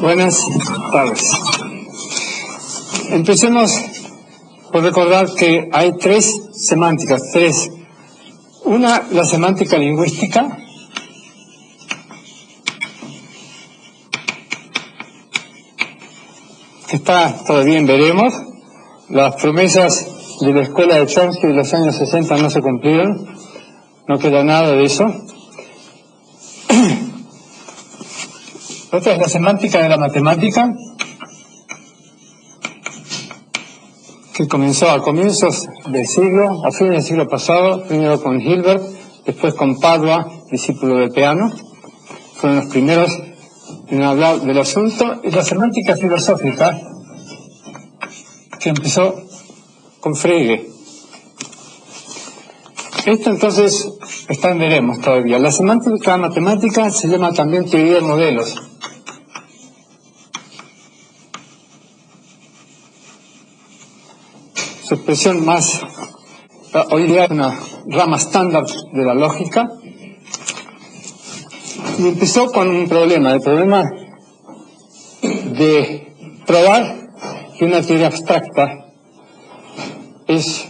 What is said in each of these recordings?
Buenas tardes. Empecemos por recordar que hay tres semánticas. Una, la semántica lingüística, que está todavía en veremos. Las promesas de la escuela de Chomsky de los años 60 no se cumplieron, no queda nada de eso. Otra es la semántica de la matemática, que comenzó a comienzos del siglo, a fines del siglo pasado, primero con Hilbert, después con Padua, discípulo de Peano. Fueron los primeros en hablar del asunto. Y la semántica filosófica, que empezó con Frege. Esto entonces está en veremos todavía. La semántica matemática se llama también teoría de modelos. Su expresión más, hoy día es una rama estándar de la lógica, y empezó con un problema, el problema de probar que una teoría abstracta es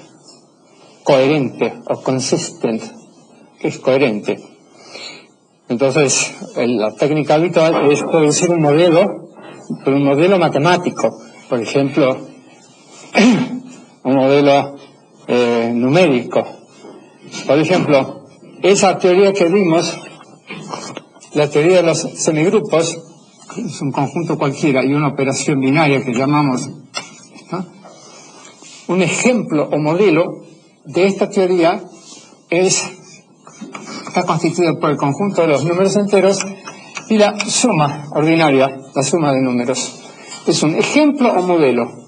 coherente o consistent, que es coherente. Entonces, la técnica habitual es producir un modelo, pero un modelo matemático, por ejemplo, un modelo numérico. Por ejemplo, esa teoría que vimos, la teoría de los semigrupos, es un conjunto cualquiera y una operación binaria que llamamos, ¿no? Un ejemplo o modelo de esta teoría está constituido por el conjunto de los números enteros y la suma ordinaria, la suma de números. Es un ejemplo o modelo.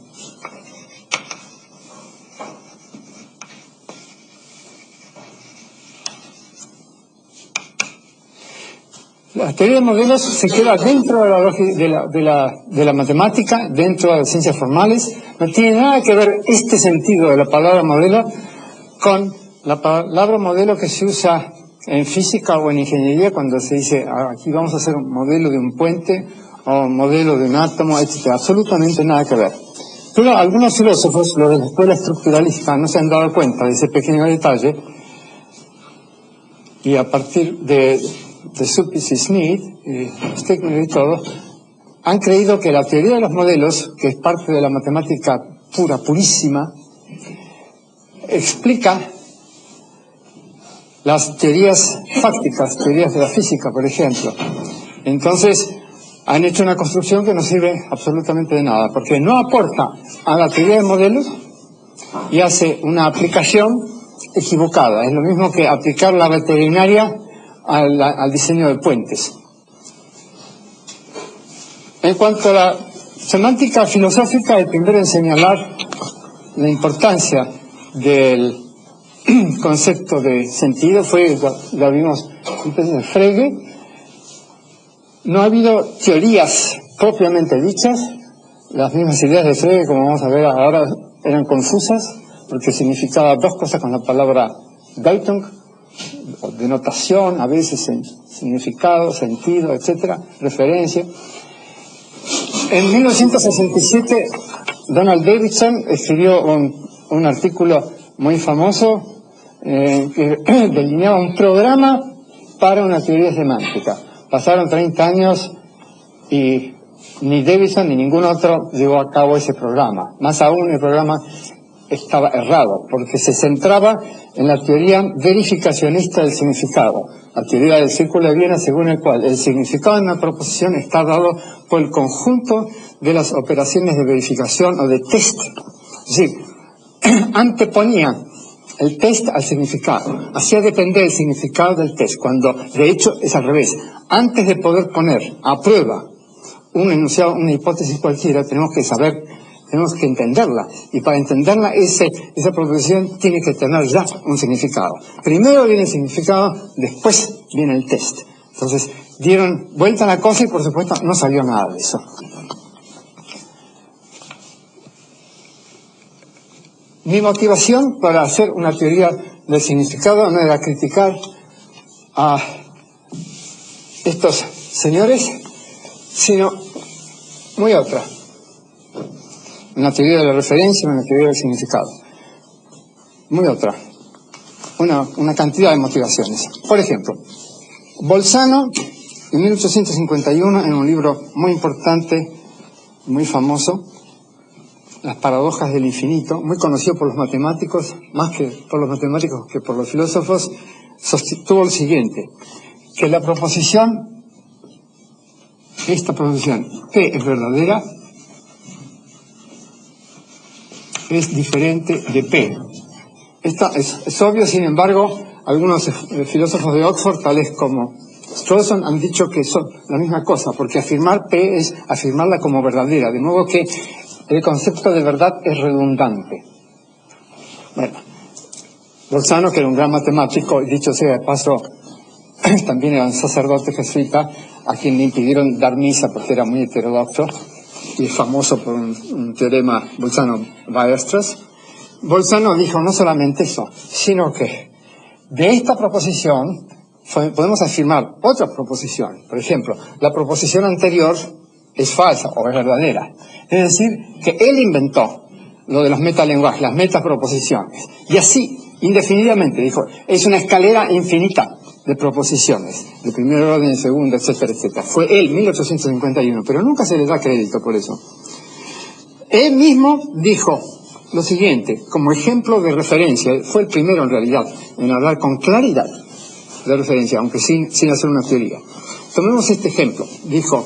La teoría de modelos se queda dentro de la lógica de la matemática, dentro de las ciencias formales. No tiene nada que ver este sentido de la palabra modelo con la palabra modelo que se usa en física o en ingeniería cuando se dice aquí vamos a hacer un modelo de un puente o un modelo de un átomo, etc. Absolutamente nada que ver. Pero algunos filósofos, los de la escuela estructuralista, no se han dado cuenta de ese pequeño detalle, y a partir de Suppice y Smith, Stegner y todo, han creído que la teoría de los modelos, que es parte de la matemática pura, purísima, explica las teorías fácticas, teorías de la física, por ejemplo. Entonces, han hecho una construcción que no sirve absolutamente de nada, porque no aporta a la teoría de modelos y hace una aplicación equivocada. Es lo mismo que aplicar la veterinaria al diseño de puentes. En cuanto a la semántica filosófica, el primero en señalar la importancia del concepto de sentido fue, lo vimos en Frege. No ha habido teorías propiamente dichas. Las mismas ideas de Frege, como vamos a ver ahora, eran confusas porque significaba dos cosas con la palabra Deutung, o denotación, a veces en significado, sentido, etcétera, referencia. En 1967, Donald Davidson escribió un artículo muy famoso que delineaba un programa para una teoría semántica. Pasaron 30 años y ni Davidson ni ningún otro llevó a cabo ese programa. Más aún, el programa estaba errado, porque se centraba en la teoría verificacionista del significado, la teoría del círculo de Viena, según el cual el significado de una proposición está dado por el conjunto de las operaciones de verificación o de test. Es decir, anteponía el test al significado, hacía depender el significado del test, cuando de hecho es al revés. Antes de poder poner a prueba un enunciado, una hipótesis cualquiera, tenemos que entenderla, y para entenderla esa proposición tiene que tener ya un significado. Primero viene el significado, después viene el test. Entonces dieron vuelta a la cosa y por supuesto no salió nada de eso. Mi motivación para hacer una teoría del significado no era criticar a estos señores, sino muy otra. Una teoría de la referencia, una teoría del significado. Muy otra. Una cantidad de motivaciones. Por ejemplo, Bolzano, en 1851, en un libro muy importante, muy famoso, Las paradojas del infinito, muy conocido por los matemáticos, más que por los matemáticos que por los filósofos, sostuvo lo siguiente, que la proposición, esta proposición, P es verdadera, es diferente de P. Esto es obvio, sin embargo, algunos filósofos de Oxford, tales como Strawson, han dicho que son la misma cosa, porque afirmar P es afirmarla como verdadera, de modo que el concepto de verdad es redundante. Bueno, Bolzano, que era un gran matemático, y dicho sea de paso, también era un sacerdote jesuita, a quien le impidieron dar misa porque era muy heterodoxo, y es famoso por un teorema Bolzano-Weierstrass. Bolzano dijo no solamente eso, sino que de esta proposición podemos afirmar otra proposición. Por ejemplo, la proposición anterior es falsa o es verdadera. Es decir, que él inventó lo de los metalenguajes, las metaproposiciones. Y así, indefinidamente, dijo, es una escalera infinita de proposiciones, de primer orden, de segundo, etcétera, etcétera. Fue él, 1851, pero nunca se le da crédito por eso. Él mismo dijo lo siguiente, como ejemplo de referencia, fue el primero en realidad en hablar con claridad de referencia, aunque sin hacer una teoría. Tomemos este ejemplo. Dijo,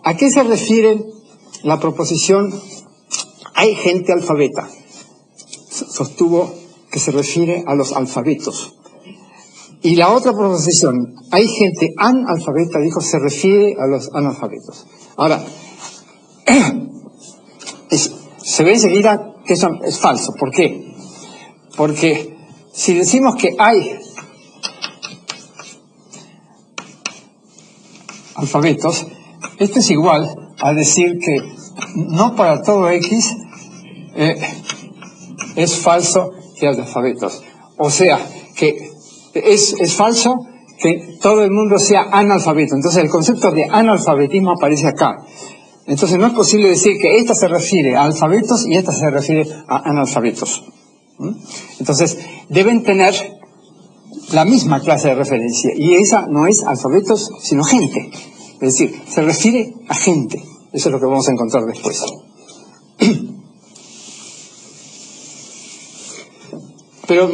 ¿a qué se refiere la proposición hay gente alfabeta? Sostuvo que se refiere a los alfabetos. Y la otra proposición, hay gente analfabeta, dijo, se refiere a los analfabetos. Ahora, se ve enseguida que eso es falso. ¿Por qué? Porque si decimos que hay alfabetos, esto es igual a decir que no para todo X es falso que haya alfabetos. O sea, que es falso que todo el mundo sea analfabeto. Entonces el concepto de analfabetismo aparece acá. Entonces no es posible decir que esta se refiere a alfabetos y esta se refiere a analfabetos. Entonces deben tener la misma clase de referencia. Y esa no es alfabetos, sino gente. Es decir, se refiere a gente. Eso es lo que vamos a encontrar después. Pero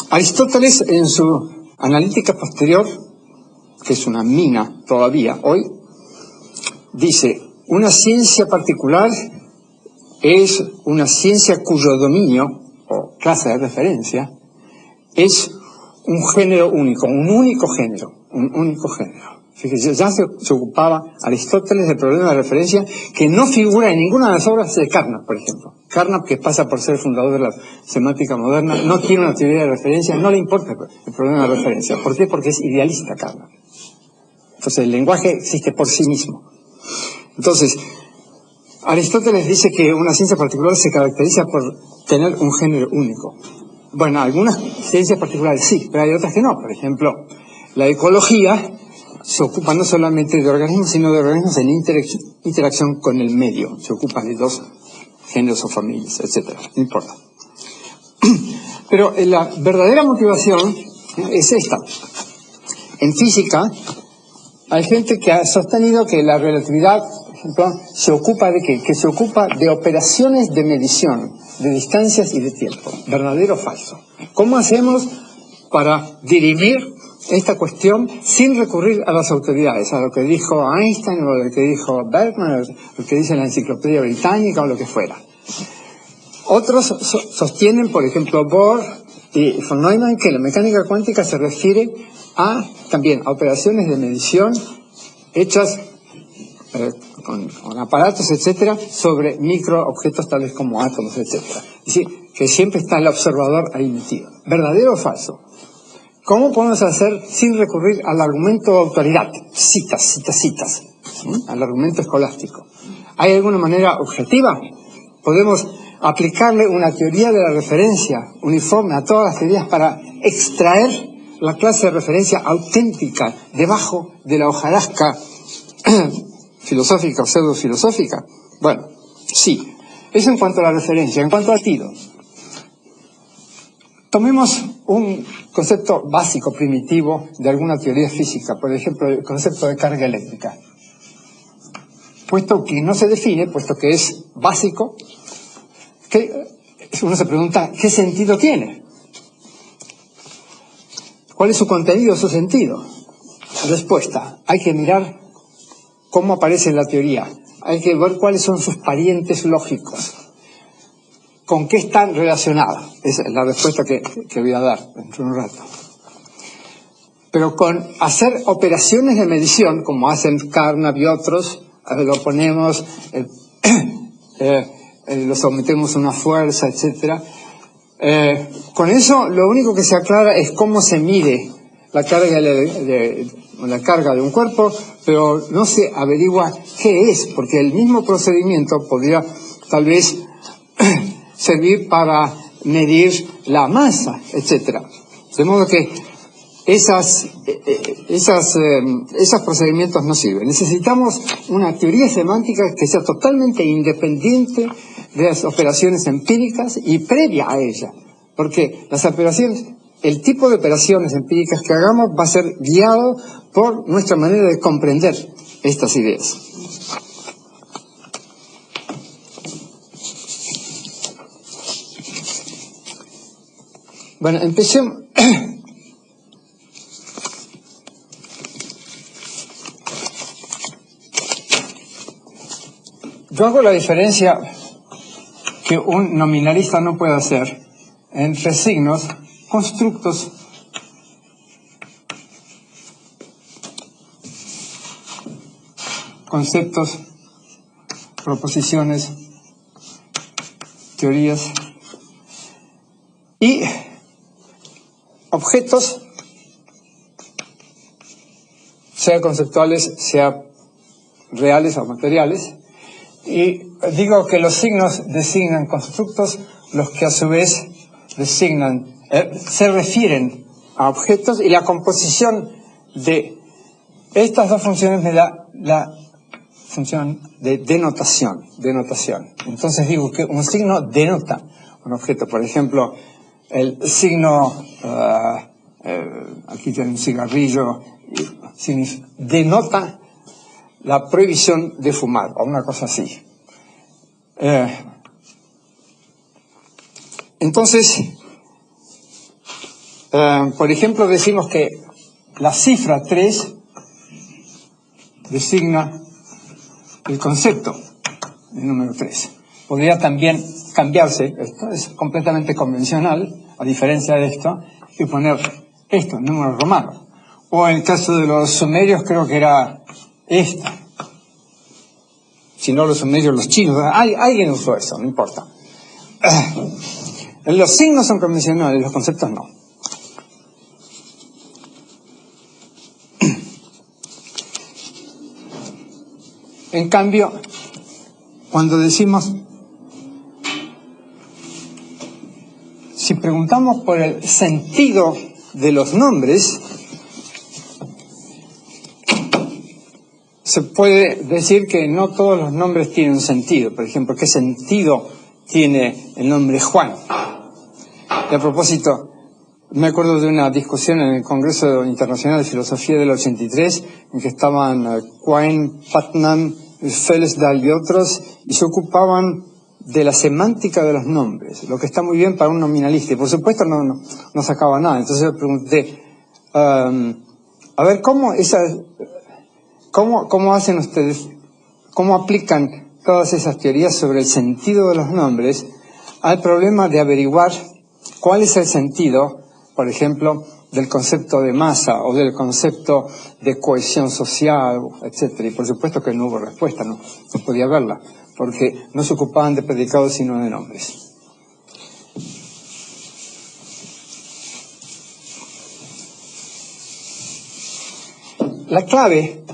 Aristóteles, en su analítica posterior, que es una mina todavía hoy, dice, una ciencia particular es una ciencia cuyo dominio, o clase de referencia, es un género único, un único género. Fíjese, ya se ocupaba Aristóteles del problema de referencia que no figura en ninguna de las obras de Carnap, por ejemplo. Carnap, que pasa por ser fundador de la semántica moderna, no tiene una teoría de referencia, no le importa el problema de referencia. ¿Por qué? Porque es idealista Carnap. Entonces el lenguaje existe por sí mismo. Entonces, Aristóteles dice que una ciencia particular se caracteriza por tener un género único. Bueno, algunas ciencias particulares sí, pero hay otras que no. Por ejemplo, la ecología se ocupa no solamente de organismos, sino de organismos en interacción con el medio. Se ocupa de dos géneros o familias, etcétera. No importa. Pero la verdadera motivación es esta. En física hay gente que ha sostenido que la relatividad, por ejemplo, se ocupa de ¿qué? Que se ocupa de operaciones de medición, de distancias y de tiempo. ¿Verdadero o falso? ¿Cómo hacemos para dirimir esta cuestión sin recurrir a las autoridades, a lo que dijo Einstein o lo que dijo Bergman, o lo que dice la Enciclopedia Británica o lo que fuera? Otros sostienen, por ejemplo, Bohr y von Neumann, que la mecánica cuántica se refiere también a operaciones de medición hechas con aparatos, etcétera, sobre microobjetos tales como átomos, etcétera. Es decir, que siempre está el observador ahí metido. ¿Verdadero o falso? ¿Cómo podemos hacer sin recurrir al argumento de autoridad? Citas, al argumento escolástico. ¿Hay alguna manera objetiva? Podemos aplicarle una teoría de la referencia uniforme a todas las teorías para extraer la clase de referencia auténtica debajo de la hojarasca filosófica o pseudofilosófica? Bueno, sí. Eso en cuanto a la referencia. En cuanto al sentido, tomemos un concepto básico, primitivo, de alguna teoría física, por ejemplo, el concepto de carga eléctrica. Puesto que no se define, puesto que es básico, uno se pregunta, ¿qué sentido tiene? ¿Cuál es su contenido, su sentido? Respuesta, hay que mirar cómo aparece en la teoría. Hay que ver cuáles son sus parientes lógicos. ¿Con qué están relacionados? Esa es la respuesta que voy a dar dentro de un rato. Pero con hacer operaciones de medición, como hacen Carnap y otros, lo ponemos, lo sometemos a una fuerza, etcétera. Con eso lo único que se aclara es cómo se mide la carga de un cuerpo, pero no se averigua qué es, porque el mismo procedimiento podría tal vez servir para medir la masa, etcétera. De modo que esos procedimientos no sirven. Necesitamos una teoría semántica que sea totalmente independiente de las operaciones empíricas y previa a ella, porque las operaciones, el tipo de operaciones empíricas que hagamos va a ser guiado por nuestra manera de comprender estas ideas. Bueno, empecemos. Yo hago la diferencia que un nominalista no puede hacer entre signos, constructos, conceptos, proposiciones, teorías y objetos, sea conceptuales, sea reales o materiales. Y digo que los signos designan constructos, los que a su vez designan, se refieren a objetos, y la composición de estas dos funciones me da la función de denotación. Entonces digo que un signo denota un objeto. Por ejemplo, el signo, aquí tiene un cigarrillo, denota la prohibición de fumar, o una cosa así. Entonces, por ejemplo, decimos que la cifra 3 designa el concepto del número 3. Podría también cambiarse, esto es completamente convencional, a diferencia de esto, y poner esto, número romano. O en el caso de los sumerios creo que era esta. Si no los sumerios, los chinos. Alguien usó eso, no importa. Los signos son convencionales, los conceptos no. En cambio, cuando decimos, si preguntamos por el sentido de los nombres, se puede decir que no todos los nombres tienen un sentido. Por ejemplo, ¿qué sentido tiene el nombre Juan? Y a propósito, me acuerdo de una discusión en el Congreso Internacional de Filosofía del 83, en que estaban Quine, Putnam, Felsdal y otros, y se ocupaban de la semántica de los nombres, lo que está muy bien para un nominalista, y por supuesto no sacaba nada. Entonces yo pregunté, a ver, ¿cómo hacen ustedes, cómo aplican todas esas teorías sobre el sentido de los nombres al problema de averiguar cuál es el sentido, por ejemplo, del concepto de masa o del concepto de cohesión social, etcétera? Y por supuesto que no hubo respuesta, no podía haberla, porque no se ocupaban de predicados sino de nombres. La clave,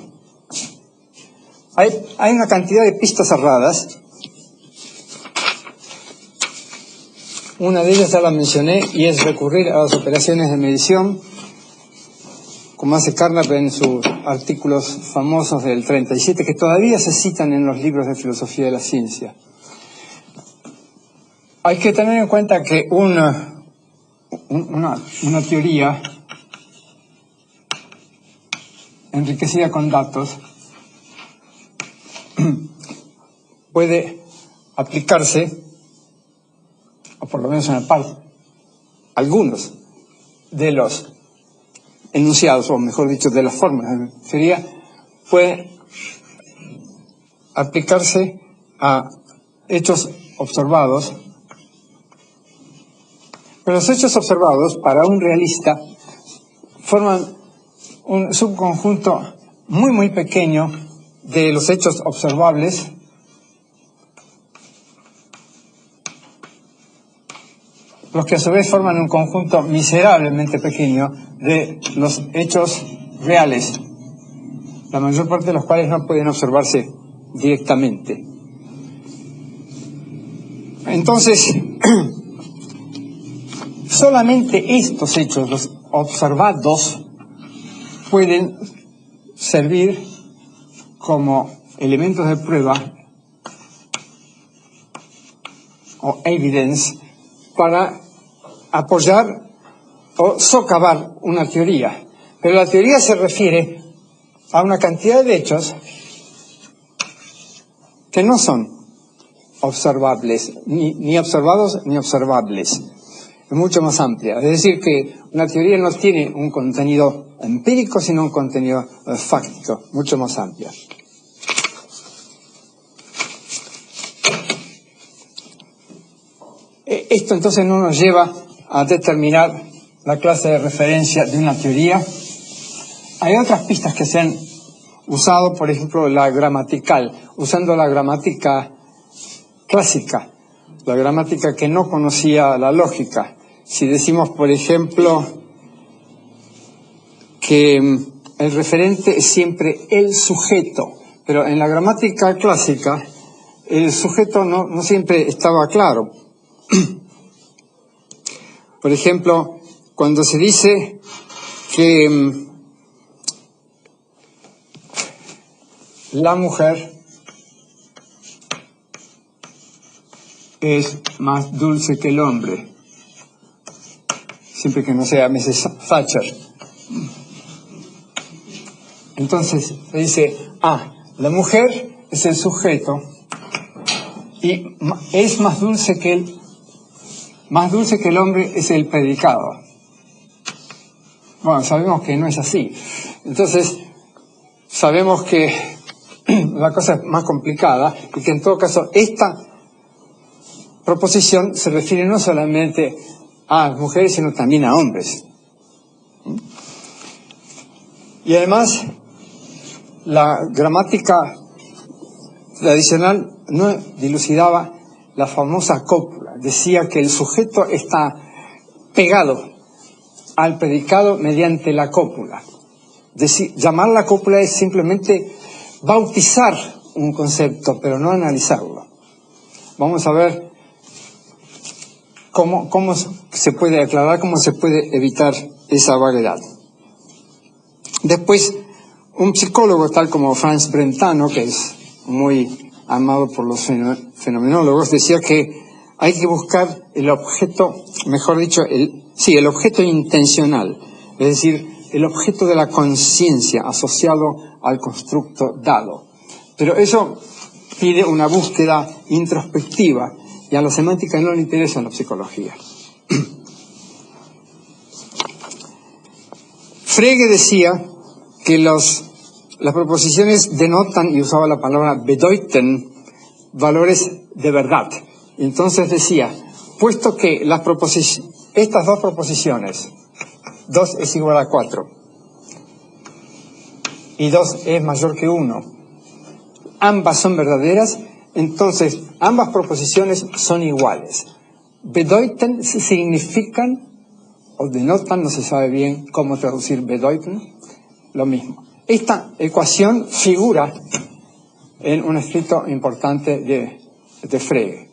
hay una cantidad de pistas cerradas. Una de ellas ya la mencioné, y es recurrir a las operaciones de medición. como hace Carnap en sus artículos famosos del 37, que todavía se citan en los libros de filosofía de la ciencia. Hay que tener en cuenta que una teoría enriquecida con datos puede aplicarse, o por lo menos en parte, algunos de los enunciados, o mejor dicho, de las formas de la teoría, puede aplicarse a hechos observados. Pero los hechos observados, para un realista, forman un subconjunto muy, muy pequeño de los hechos observables, los que a su vez forman un conjunto miserablemente pequeño de los hechos reales, la mayor parte de los cuales no pueden observarse directamente. Entonces, solamente estos hechos, los observados, pueden servir como elementos de prueba o evidence para apoyar o socavar una teoría. Pero la teoría se refiere a una cantidad de hechos que no son observables, ni observados ni observables. Es mucho más amplia. Es decir, que una teoría no tiene un contenido empírico, sino un contenido fáctico, mucho más amplia. Esto entonces no nos lleva a determinar la clase de referencia de una teoría. Hay otras pistas que se han usado, por ejemplo, la gramatical, usando la gramática clásica, la gramática que no conocía la lógica. Si decimos, por ejemplo, que el referente es siempre el sujeto, pero en la gramática clásica el sujeto no siempre estaba claro. Por ejemplo, cuando se dice que la mujer es más dulce que el hombre, siempre que no sea Mrs. Thatcher. Entonces se dice, la mujer es el sujeto y es más dulce que el hombre es el predicado. Bueno, sabemos que no es así. Entonces, sabemos que la cosa es más complicada y que en todo caso esta proposición se refiere no solamente a mujeres, sino también a hombres. Y además, la gramática tradicional no dilucidaba la famosa cópula. Decía que el sujeto está pegado al predicado mediante la cópula. Llamar la cópula es simplemente bautizar un concepto, pero no analizarlo. Vamos a ver cómo se puede aclarar, cómo se puede evitar esa vaguedad. Después, un psicólogo tal como Franz Brentano, que es muy amado por los fenomenólogos, decía que hay que buscar el objeto, mejor dicho, el objeto intencional, es decir, el objeto de la conciencia asociado al constructo dado. Pero eso pide una búsqueda introspectiva y a la semántica no le interesa la psicología. Frege decía que las proposiciones denotan, y usaba la palabra bedeuten, valores de verdad. Entonces decía, puesto que estas dos proposiciones, 2 es igual a 4 y 2 es mayor que 1, ambas son verdaderas, entonces ambas proposiciones son iguales. Bedeuten significan o denotan, no se sabe bien cómo traducir bedeuten, lo mismo. Esta ecuación figura en un escrito importante de Frege.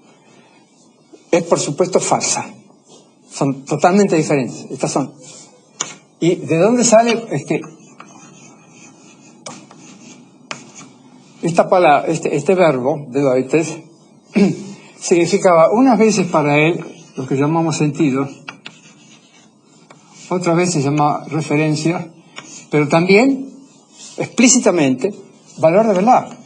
Es por supuesto falsa. Son totalmente diferentes. Estas son. ¿Y de dónde sale? Es que esta palabra, este verbo, bedeutet, significaba unas veces para él lo que llamamos sentido, otras veces se llama referencia, pero también, explícitamente, valor de verdad.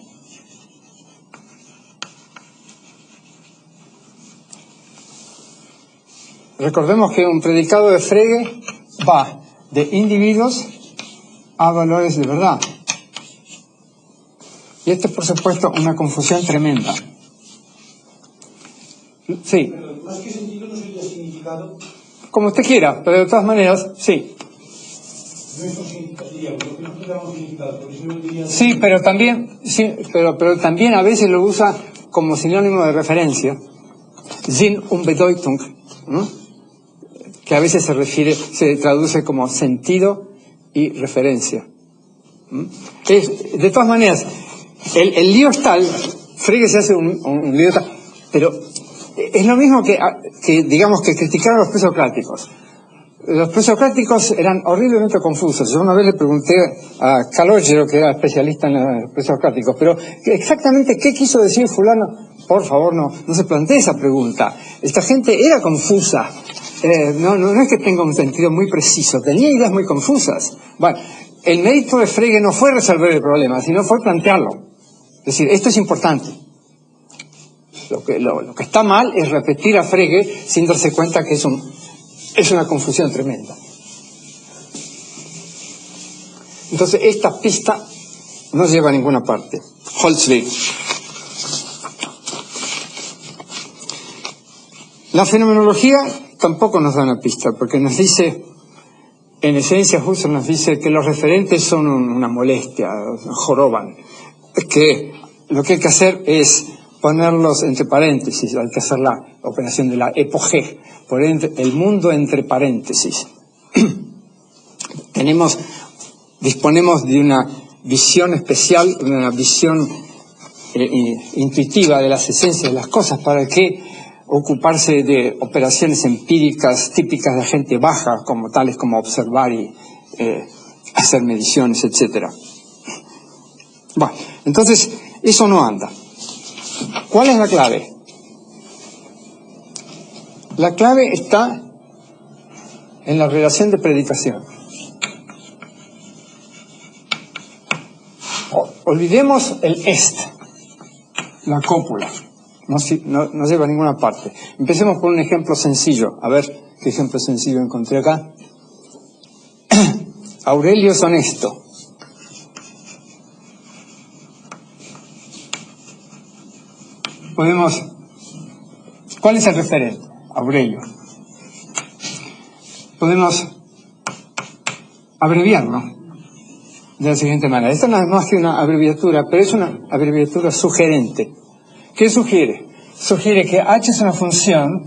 Recordemos que un predicado de Frege va de individuos a valores de verdad. Y esto es, por supuesto, una confusión tremenda. Sí. Pero más que sentido no sería significado. Como usted quiera, pero de todas maneras, sí. No es significativo, lo que nosotros llamamos significado, porque si no diría... Sí, pero también, sí, pero también a veces lo usa como sinónimo de referencia. Sinn und Bedeutung, ¿no? Que a veces se traduce como sentido y referencia. De todas maneras, el lío es tal, Frege se hace un lío tal, pero es lo mismo que digamos que criticar a los presocráticos. Los presocráticos eran horriblemente confusos. Yo una vez le pregunté a Calogero, que era especialista en los presocráticos, pero exactamente qué quiso decir fulano. Por favor, no se plantee esa pregunta. Esta gente era confusa. No es que tenga un sentido muy preciso, tenía ideas muy confusas. Bueno, el mérito de Frege no fue resolver el problema, sino fue plantearlo. Es decir, esto es importante. Lo que está mal es repetir a Frege sin darse cuenta que es una confusión tremenda. Entonces, esta pista no lleva a ninguna parte. Holzweg. La fenomenología tampoco nos da una pista, porque nos dice, en esencia, Husserl nos dice que los referentes son una molestia, joroban. Que lo que hay que hacer es ponerlos entre paréntesis, hay que hacer la operación de la epogé, poner el mundo entre paréntesis. Disponemos de una visión especial, una visión intuitiva de las esencias de las cosas, para que ocuparse de operaciones empíricas típicas de gente baja, como tales como observar y hacer mediciones, etc. Bueno, entonces eso no anda. ¿Cuál es la clave? La clave está en la relación de predicación. Olvidemos el est, la cópula. No lleva a ninguna parte. Empecemos por un ejemplo sencillo. A ver qué ejemplo sencillo encontré acá. Aurelio es honesto. ¿Cuál es el referente? Aurelio. Podemos abreviarlo de la siguiente manera. Esta no es más que una abreviatura, pero es una abreviatura sugerente. ¿Qué sugiere? Sugiere que h es una función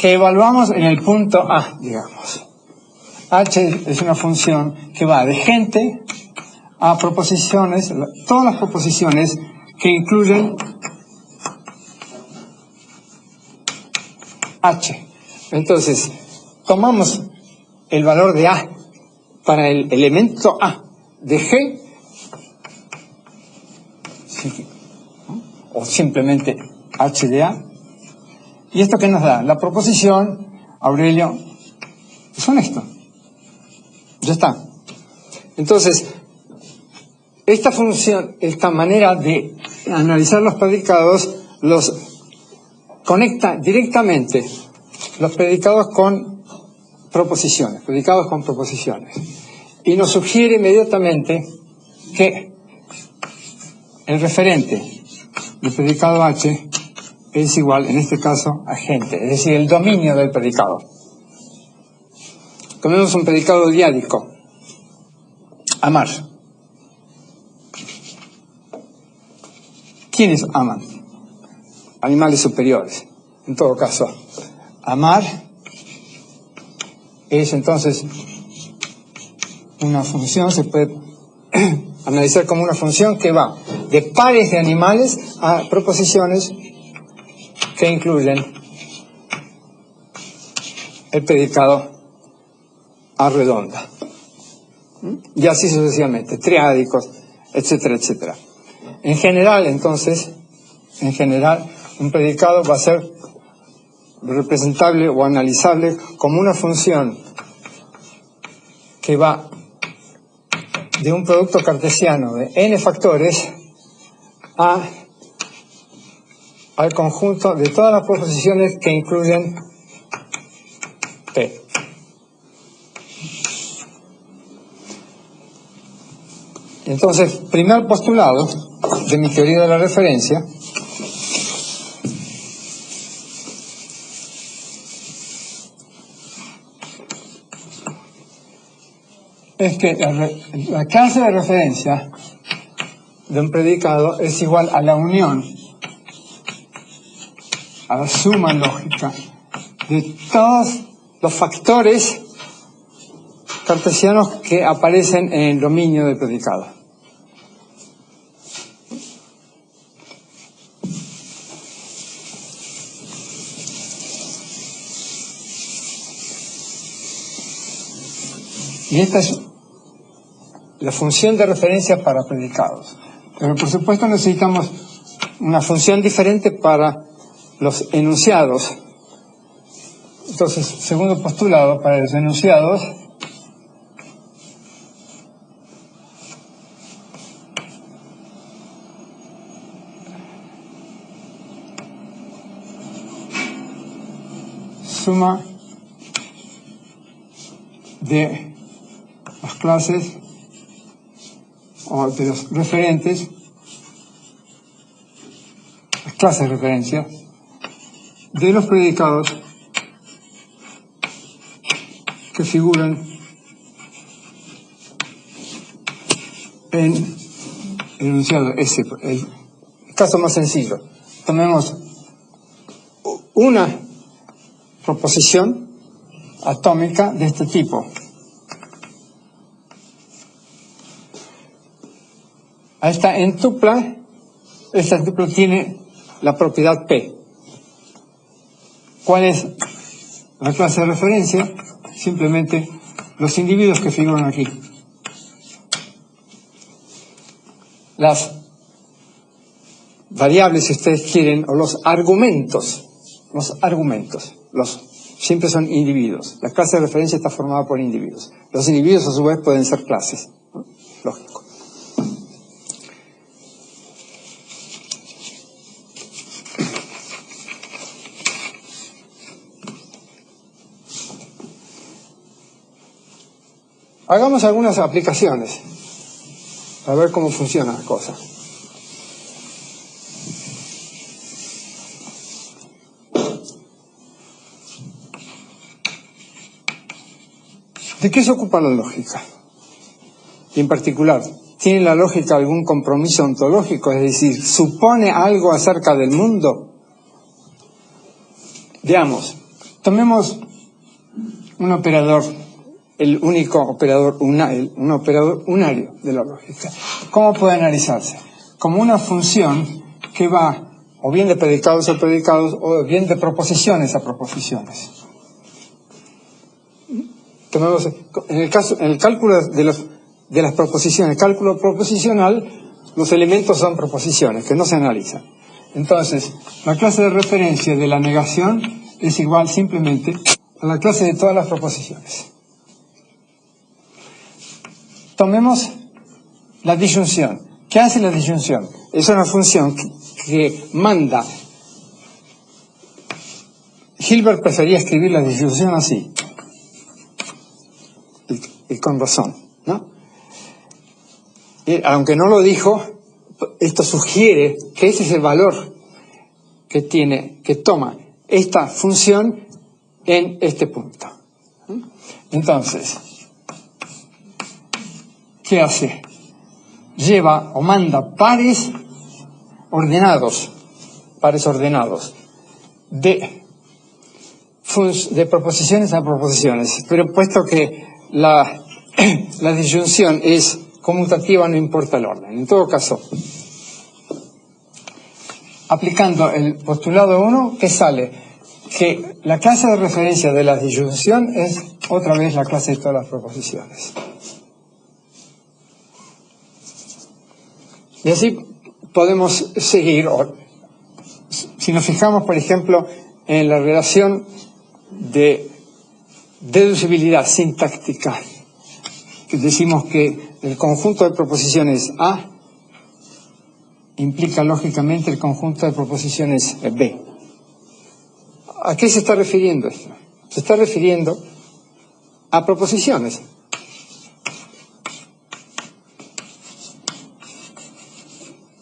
que evaluamos en el punto A, digamos. H es una función que va de gente a proposiciones, todas las proposiciones que incluyen H. Entonces, tomamos el valor de A para el elemento A de G, o simplemente H de A. ¿Y esto qué nos da? La proposición, Aurelio es honesto. Ya está. Entonces, esta función, esta manera de analizar los predicados, los conecta directamente los predicados con proposiciones, y nos sugiere inmediatamente que el referente del predicado H es igual, en este caso, a gente, es decir, el dominio del predicado. Tomemos un predicado diádico, amar. ¿Quiénes aman? Animales superiores. En todo caso, amar es entonces una función, se puede analizar como una función que va de pares de animales a proposiciones que incluyen el predicado a redonda. Y así sucesivamente, triádicos, etcétera, etcétera. En general, entonces, un predicado va a ser representable o analizable como una función que va de un producto cartesiano de n factores al conjunto de todas las proposiciones que incluyen P. Entonces, primer postulado de mi teoría de la referencia es que la clase de referencia de un predicado es igual a la unión, a la suma lógica de todos los factores cartesianos que aparecen en el dominio del predicado. Y esta es la función de referencia para predicados. Pero por supuesto necesitamos una función diferente para los enunciados. Entonces, segundo postulado para los enunciados suma de las clases o de los referentes, las clases de referencia de los predicados que figuran en el enunciado S. El caso más sencillo, tomemos una proposición atómica de este tipo. Esta tupla tiene la propiedad P. ¿Cuál es la clase de referencia? Simplemente los individuos que figuran aquí. Las variables, si ustedes quieren, o los argumentos, siempre son individuos. La clase de referencia está formada por individuos. Los individuos, a su vez, pueden ser clases, ¿no? Lógico. Hagamos algunas aplicaciones a ver cómo funciona la cosa. ¿De qué se ocupa la lógica? Y en particular, ¿tiene la lógica algún compromiso ontológico? Es decir, ¿supone algo acerca del mundo? Veamos, tomemos un operador, el único operador, un operador unario de la lógica. ¿Cómo puede analizarse? Como una función que va o bien de predicados a predicados o bien de proposiciones a proposiciones. Tomemos, en el cálculo de las proposiciones, el cálculo proposicional, los elementos son proposiciones que no se analizan. Entonces, la clase de referencia de la negación es igual simplemente a la clase de todas las proposiciones. Tomemos la disyunción. ¿Qué hace la disyunción? Es una función que manda. Hilbert prefería escribir la disyunción así. Y con razón, ¿no? Aunque no lo dijo, esto sugiere que ese es el valor que toma esta función en este punto. Entonces, ¿qué hace? Lleva o manda pares ordenados de proposiciones a proposiciones, pero puesto que la disyunción es conmutativa, no importa el orden. En todo caso, aplicando el postulado 1, ¿qué sale? Que la clase de referencia de la disyunción es otra vez la clase de todas las proposiciones. Y así podemos seguir. Si nos fijamos, por ejemplo, en la relación de deducibilidad sintáctica, que decimos que el conjunto de proposiciones A implica lógicamente el conjunto de proposiciones B. ¿A qué se está refiriendo esto? Se está refiriendo a proposiciones.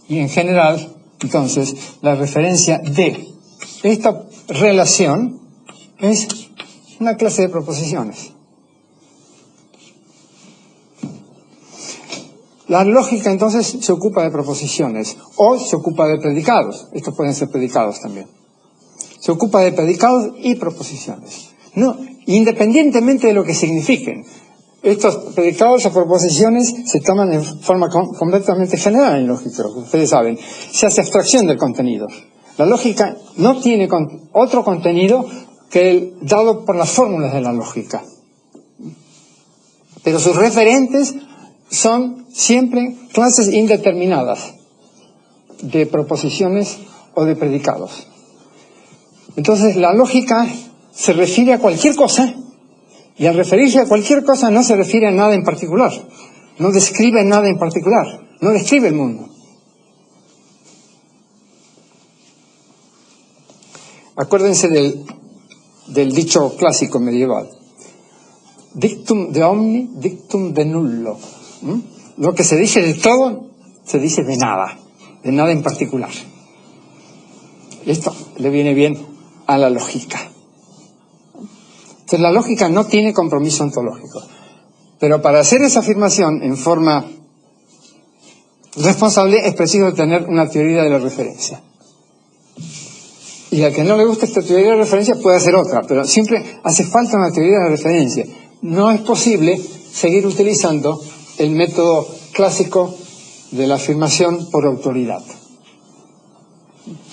Y en general, entonces, la referencia de esta relación es una clase de proposiciones. La lógica, entonces, se ocupa de proposiciones o se ocupa de predicados. Estos pueden ser predicados también. Se ocupa de predicados y proposiciones. No, independientemente de lo que signifiquen. Estos predicados o proposiciones se toman en forma completamente general en lógica, ustedes saben. Se hace abstracción del contenido. La lógica no tiene otro contenido que el dado por las fórmulas de la lógica. Pero sus referentes son siempre clases indeterminadas de proposiciones o de predicados. Entonces la lógica se refiere a cualquier cosa, y al referirse a cualquier cosa no se refiere a nada en particular, no describe nada en particular, no describe el mundo. Acuérdense del dicho clásico medieval: dictum de omni, dictum de nullo. Lo que se dice de todo, se dice de nada en particular. Esto le viene bien a la lógica. Entonces la lógica no tiene compromiso ontológico. Pero para hacer esa afirmación en forma responsable es preciso tener una teoría de la referencia. Y al que no le gusta esta teoría de la referencia puede hacer otra, pero siempre hace falta una teoría de la referencia. No es posible seguir utilizando el método clásico de la afirmación por autoridad.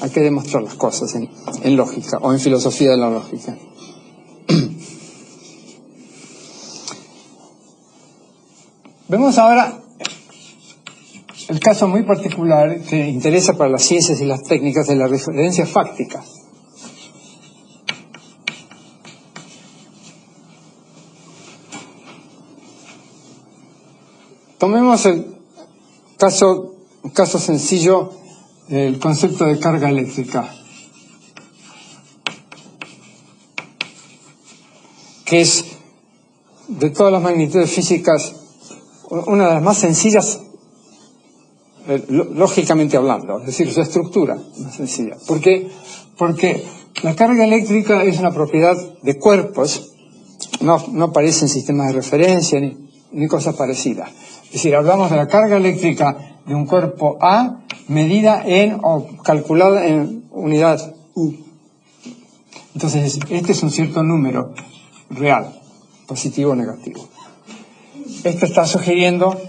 Hay que demostrar las cosas en lógica o en filosofía de la lógica. Vemos ahora el caso muy particular que interesa para las ciencias y las técnicas de la referencia fáctica. Tomemos un caso sencillo del concepto de carga eléctrica, que es, de todas las magnitudes físicas, una de las más sencillas, lógicamente hablando, es decir, su estructura más sencilla. ¿Por qué? Porque la carga eléctrica es una propiedad de cuerpos, no aparece en sistemas de referencia ni cosas parecidas. Es decir, hablamos de la carga eléctrica de un cuerpo A medida o calculada en unidad U. Entonces, este es un cierto número real, positivo o negativo. Esto está sugiriendo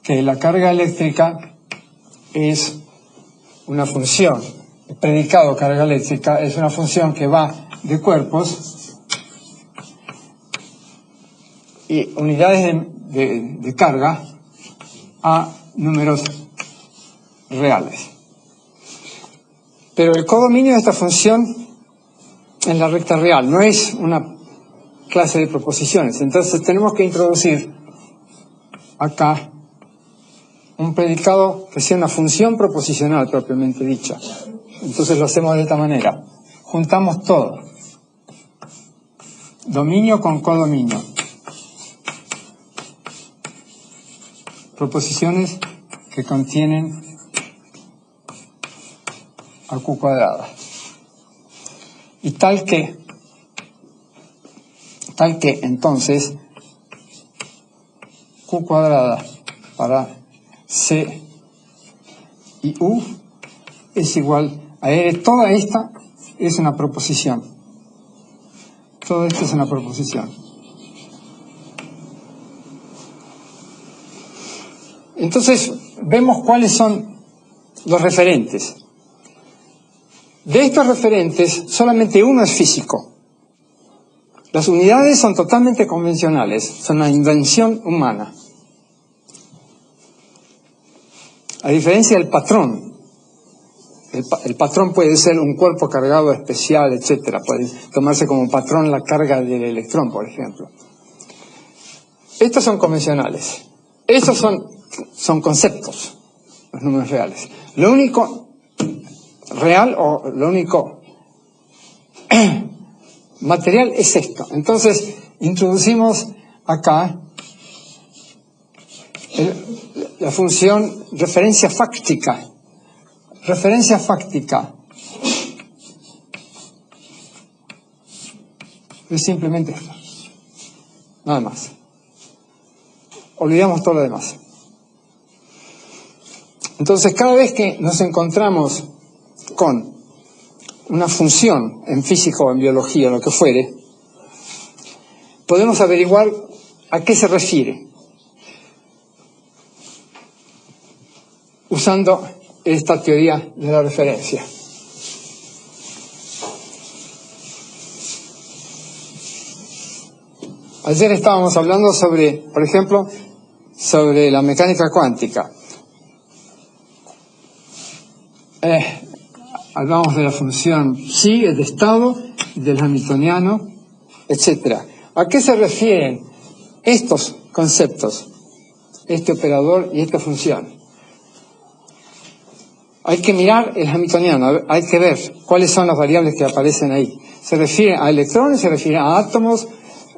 que la carga eléctrica es una función. El predicado carga eléctrica es una función que va de cuerpos y unidades de carga a números reales. Pero el codominio de esta función es la recta real, no es una clase de proposiciones. Entonces tenemos que introducir acá un predicado que sea una función proposicional propiamente dicha. Entonces lo hacemos de esta manera. Juntamos todo. Dominio con codominio. Proposiciones que contienen a Q cuadrada. Y tal que entonces Q cuadrada para C y U es igual a R. Toda esta es una proposición. Todo esto es una proposición. Entonces, vemos cuáles son los referentes. De estos referentes, solamente uno es físico. Las unidades son totalmente convencionales, son una invención humana. A diferencia del patrón, el patrón puede ser un cuerpo cargado especial, etcétera. Puede tomarse como patrón la carga del electrón, por ejemplo. Estos son convencionales. Estos son conceptos, los números reales. Lo único real o lo único material es esto. Entonces, introducimos acá la función referencia fáctica. Referencia fáctica es simplemente esto. Nada más. Olvidamos todo lo demás. Entonces, cada vez que nos encontramos con una función en física o en biología, lo que fuere, podemos averiguar a qué se refiere usando esta teoría de la referencia. Ayer estábamos hablando sobre, por ejemplo, sobre la mecánica cuántica. Hablamos de la función psi, el de estado, del hamiltoniano, etc. ¿A qué se refieren estos conceptos, este operador y esta función? Hay que mirar el hamiltoniano, hay que ver cuáles son las variables que aparecen ahí. Se refiere a electrones, se refiere a átomos,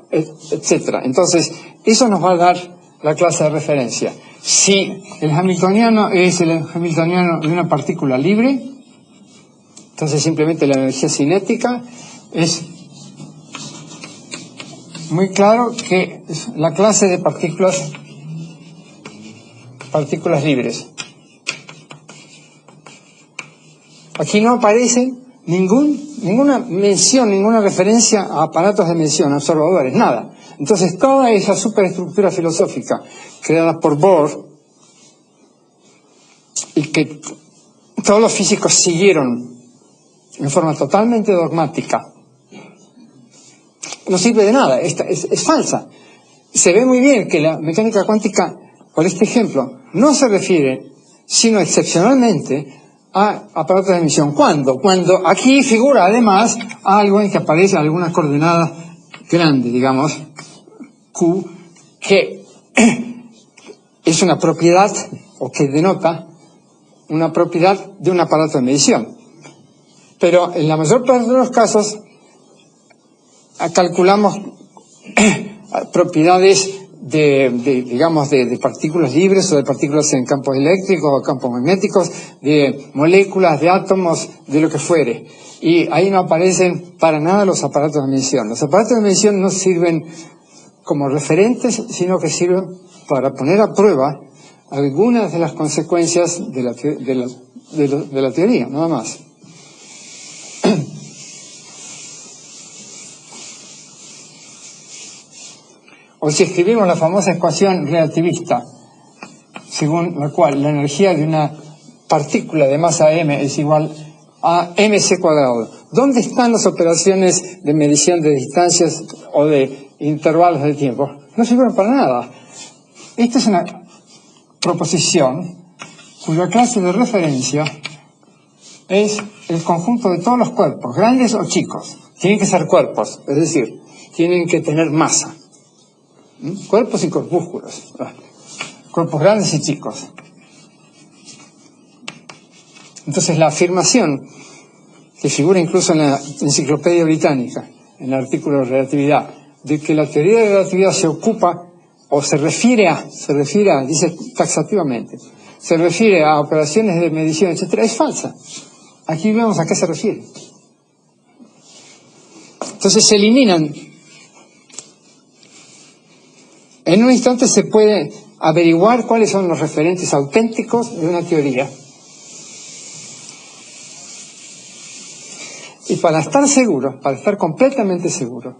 etc. Entonces, eso nos va a dar la clase de referencia. Si el hamiltoniano es el hamiltoniano de una partícula libre, entonces simplemente la energía cinética es muy claro que es la clase de partículas libres. Aquí no aparece ninguna mención, ninguna referencia a aparatos de medición, observadores, nada. Entonces toda esa superestructura filosófica creada por Bohr y que todos los físicos siguieron en forma totalmente dogmática, no sirve de nada, es falsa. Se ve muy bien que la mecánica cuántica, por este ejemplo, no se refiere, sino excepcionalmente, a aparatos de medición. ¿Cuándo? Cuando aquí figura además algo en que aparece alguna coordenada grande, digamos, Q, que es una propiedad, o que denota una propiedad de un aparato de medición. Pero en la mayor parte de los casos calculamos propiedades de partículas libres o de partículas en campos eléctricos o campos magnéticos, de moléculas, de átomos, de lo que fuere. Y ahí no aparecen para nada los aparatos de medición. Los aparatos de medición no sirven como referentes, sino que sirven para poner a prueba algunas de las consecuencias de la teoría, nada más. O si escribimos la famosa ecuación relativista, según la cual la energía de una partícula de masa m es igual a mc cuadrado. ¿Dónde están las operaciones de medición de distancias o de intervalos de tiempo? No sirven para nada. Esta es una proposición cuya clase de referencia es el conjunto de todos los cuerpos, grandes o chicos. Tienen que ser cuerpos, es decir, tienen que tener masa. Cuerpos y corpúsculos, cuerpos grandes y chicos. Entonces la afirmación que figura incluso en la Enciclopedia Británica, en el artículo de relatividad, de que la teoría de la relatividad se ocupa o se refiere a, dice taxativamente, se refiere a operaciones de medición, etcétera, es falsa. Aquí vemos a qué se refiere. Entonces se eliminan. En un instante se puede averiguar cuáles son los referentes auténticos de una teoría. Y para estar seguro, para estar completamente seguro,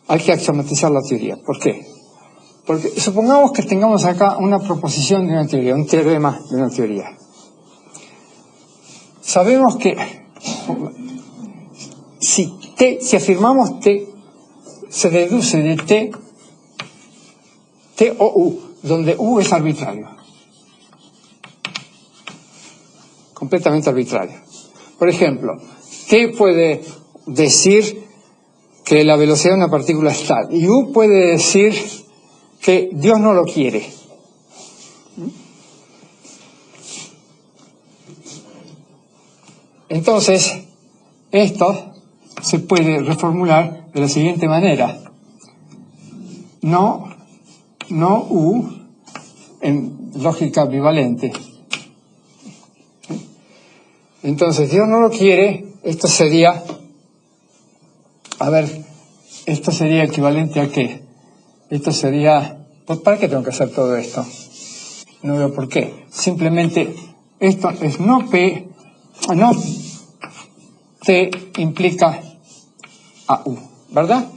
hay que axiomatizar la teoría. ¿Por qué? Porque supongamos que tengamos acá una proposición de una teoría, un teorema de una teoría. Sabemos que si afirmamos T, se deduce de T o U, donde U es arbitrario. completamente arbitrario. Por ejemplo, T puede decir que la velocidad de una partícula es tal, y U puede decir que Dios no lo quiere. Entonces, esto se puede reformular de la siguiente manera. No U en lógica bivalente. Entonces, Dios no lo quiere, esto sería, esto sería equivalente a ¿qué? Esto sería, pues, ¿para qué tengo que hacer todo esto? No veo por qué. Simplemente, esto es no P, no T implica a U, ¿verdad?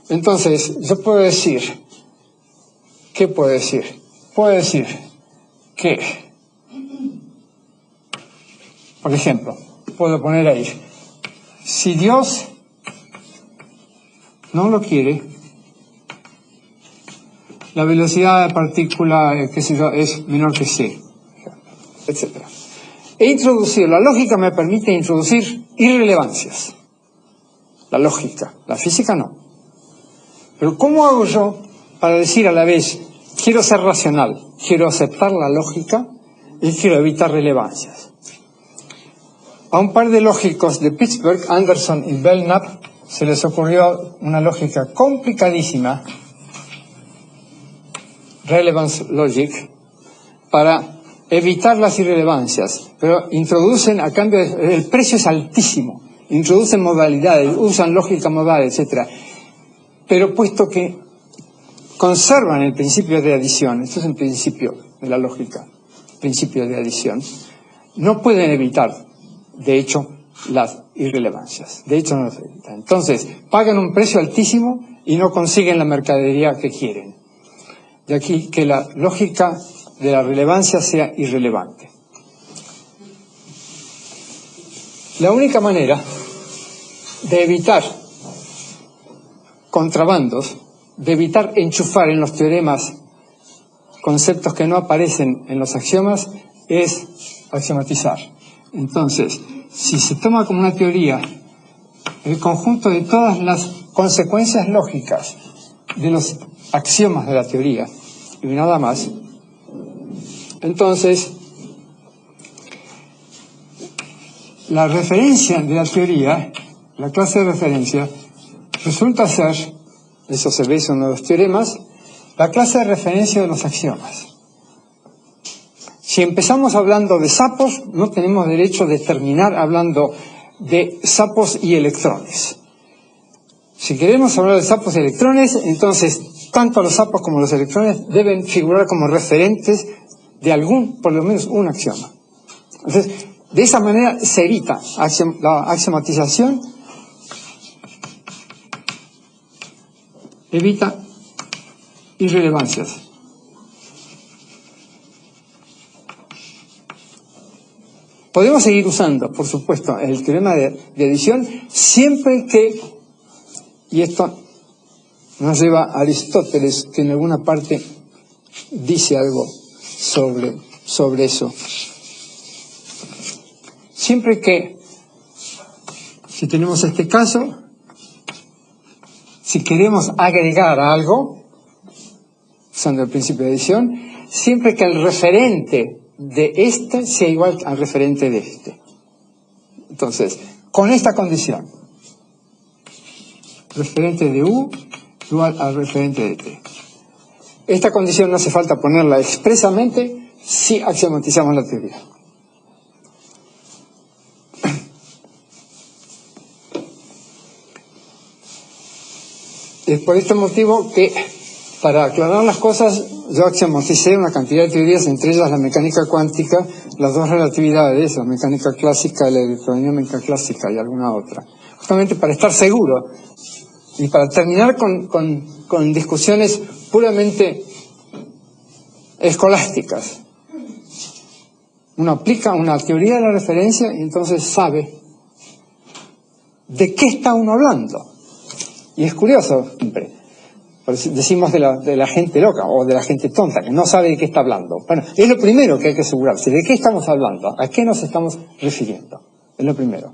Entonces, yo puedo decir, ¿qué puedo decir? Puedo decir que, por ejemplo, puedo poner ahí, si Dios no lo quiere, la velocidad de la partícula, qué sé yo, es menor que c, etc. He introducido, la lógica me permite introducir irrelevancias. La lógica, la física no. Pero ¿cómo hago yo para decir a la vez, quiero ser racional, quiero aceptar la lógica y quiero evitar relevancias? A un par de lógicos de Pittsburgh, Anderson y Belknap, se les ocurrió una lógica complicadísima, relevance logic, para evitar las irrelevancias, pero introducen, a cambio, el precio es altísimo, introducen modalidades, usan lógica modal, etc. Pero puesto que conservan el principio de adición, esto es un principio de la lógica, principio de adición, no pueden evitar, de hecho, las irrelevancias. De hecho, no las evitan. Entonces, pagan un precio altísimo y no consiguen la mercadería que quieren. De aquí que la lógica de la relevancia sea irrelevante. La única manera de evitar contrabandos, de evitar enchufar en los teoremas conceptos que no aparecen en los axiomas, es axiomatizar. Entonces, si se toma como una teoría el conjunto de todas las consecuencias lógicas de los axiomas de la teoría y nada más, entonces la referencia de la teoría, la clase de referencia, resulta ser, eso se ve en uno de los teoremas, la clase de referencia de los axiomas. Si empezamos hablando de sapos, no tenemos derecho de terminar hablando de sapos y electrones. Si queremos hablar de sapos y electrones, entonces tanto los sapos como los electrones deben figurar como referentes de algún, por lo menos un axioma. Entonces, de esa manera se evita la axiomatización, evita irrelevancias. Podemos seguir usando, por supuesto, el teorema de adición siempre que, y esto nos lleva a Aristóteles, que en alguna parte dice algo sobre eso. Siempre que, si tenemos este caso, si queremos agregar algo, usando el principio de adición, siempre que el referente de este sea igual al referente de este. Entonces, con esta condición, referente de U igual al referente de T. Esta condición no hace falta ponerla expresamente si axiomatizamos la teoría. Es por este motivo que, para aclarar las cosas, yo axiomaticé una cantidad de teorías, entre ellas la mecánica cuántica, las dos relatividades, la mecánica clásica y la electrodinámica clásica y alguna otra. Justamente para estar seguro y para terminar con discusiones puramente escolásticas. Uno aplica una teoría de la referencia y entonces sabe de qué está uno hablando. Y es curioso siempre. decimos de la gente loca o de la gente tonta, que no sabe de qué está hablando. Bueno, es lo primero que hay que asegurarse. ¿De qué estamos hablando? ¿A qué nos estamos refiriendo? Es lo primero.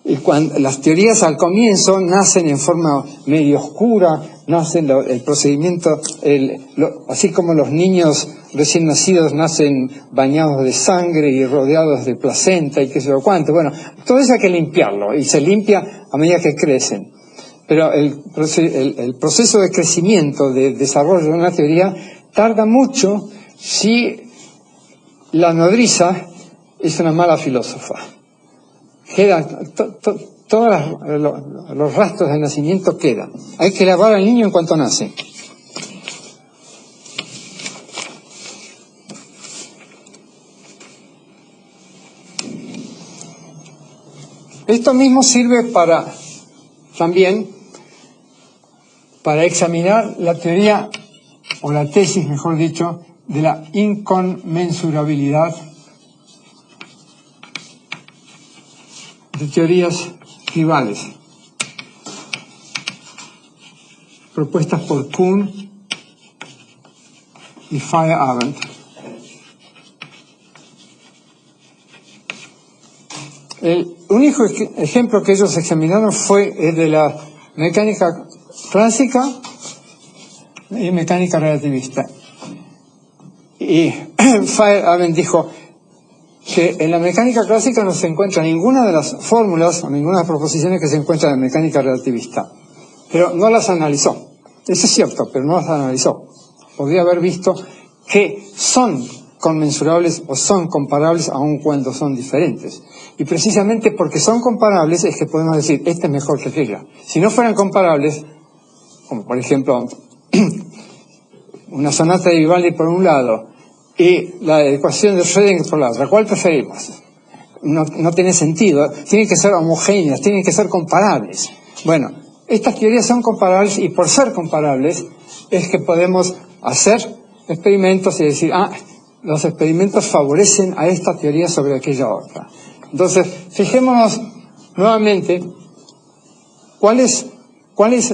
Y cuando las teorías al comienzo nacen en forma medio oscura, nacen el procedimiento, así como los niños recién nacidos nacen bañados de sangre y rodeados de placenta y qué sé yo cuánto. Bueno, todo eso hay que limpiarlo y se limpia a medida que crecen. Pero el proceso de crecimiento, de desarrollo de una teoría, tarda mucho si la nodriza es una mala filósofa. Quedan, todos los rastros de nacimiento quedan. Hay que lavar al niño en cuanto nace. Esto mismo sirve también para examinar la teoría, o la tesis, mejor dicho, de la inconmensurabilidad de teorías rivales, propuestas por Kuhn y Feyerabend. El único ejemplo que ellos examinaron fue el de la mecánica clásica y mecánica relativista. Y Feyerabend dijo que en la mecánica clásica no se encuentra ninguna de las fórmulas o ninguna de las proposiciones que se encuentran en la mecánica relativista, pero no las analizó. Eso es cierto, pero no las analizó. Podría haber visto que son conmensurables o son comparables aun cuando son diferentes. Y precisamente porque son comparables es que podemos decir, esta es mejor que aquella. Si no fueran comparables, como por ejemplo una sonata de Vivaldi por un lado y la ecuación de Schrödinger por la otra, ¿cuál preferimos? No tiene sentido, tienen que ser homogéneas, tienen que ser comparables. Bueno, estas teorías son comparables y por ser comparables es que podemos hacer experimentos y decir, los experimentos favorecen a esta teoría sobre aquella otra. Entonces, fijémonos nuevamente cuál es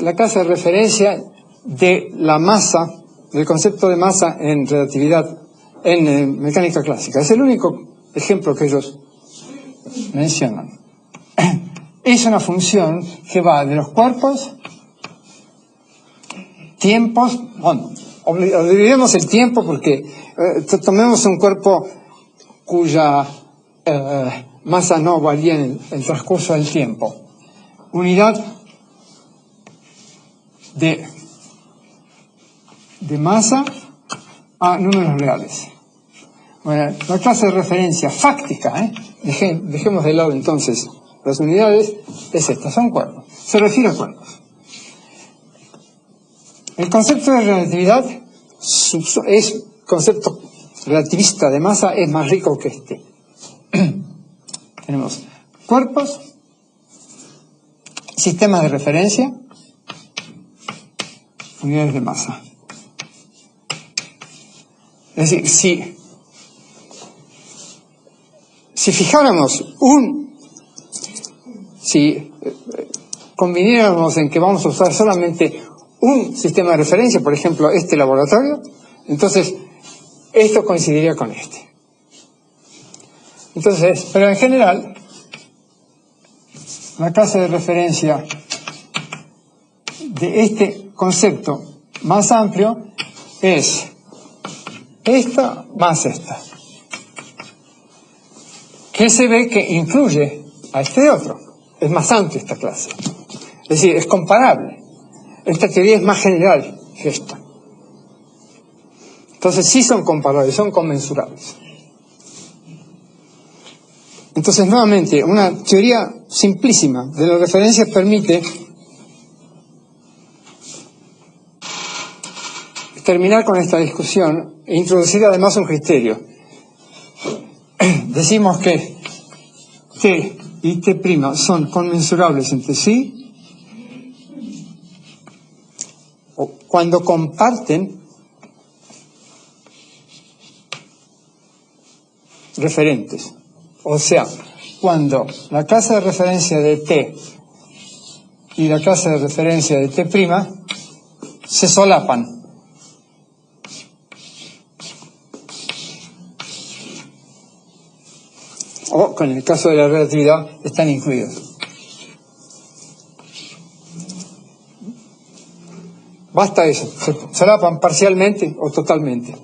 la clase de referencia de la masa, del concepto de masa en relatividad, en mecánica clásica. Es el único ejemplo que ellos mencionan. Es una función que va de los cuerpos, tiempos, bueno, olvidemos el tiempo porque tomemos un cuerpo cuya masa no varía en el transcurso del tiempo. Unidad de masa a números reales. Bueno, la clase de referencia fáctica, dejemos de lado entonces las unidades, es esta, son cuerpos. Se refiere a cuerpos. El concepto de relatividad concepto relativista de masa es más rico que este. Tenemos cuerpos, sistemas de referencia, unidades de masa. Es decir, si fijáramos si conviniéramos en que vamos a usar solamente un sistema de referencia, por ejemplo, este laboratorio, entonces esto coincidiría con este. Entonces, pero en general, la clase de referencia de este concepto más amplio es esta más esta, que se ve que incluye a este otro. Es más amplia esta clase. Es decir, es comparable. Esta teoría es más general que esta. Entonces sí son comparables, son conmensurables. Entonces, nuevamente, una teoría simplísima de las referencias permite terminar con esta discusión e introducir además un criterio. Decimos que T y T' son conmensurables entre sí cuando comparten referentes. O sea, cuando la clase de referencia de T y la clase de referencia de T' se solapan. O, con el caso de la relatividad, están incluidos. Basta eso, se solapan parcialmente o totalmente.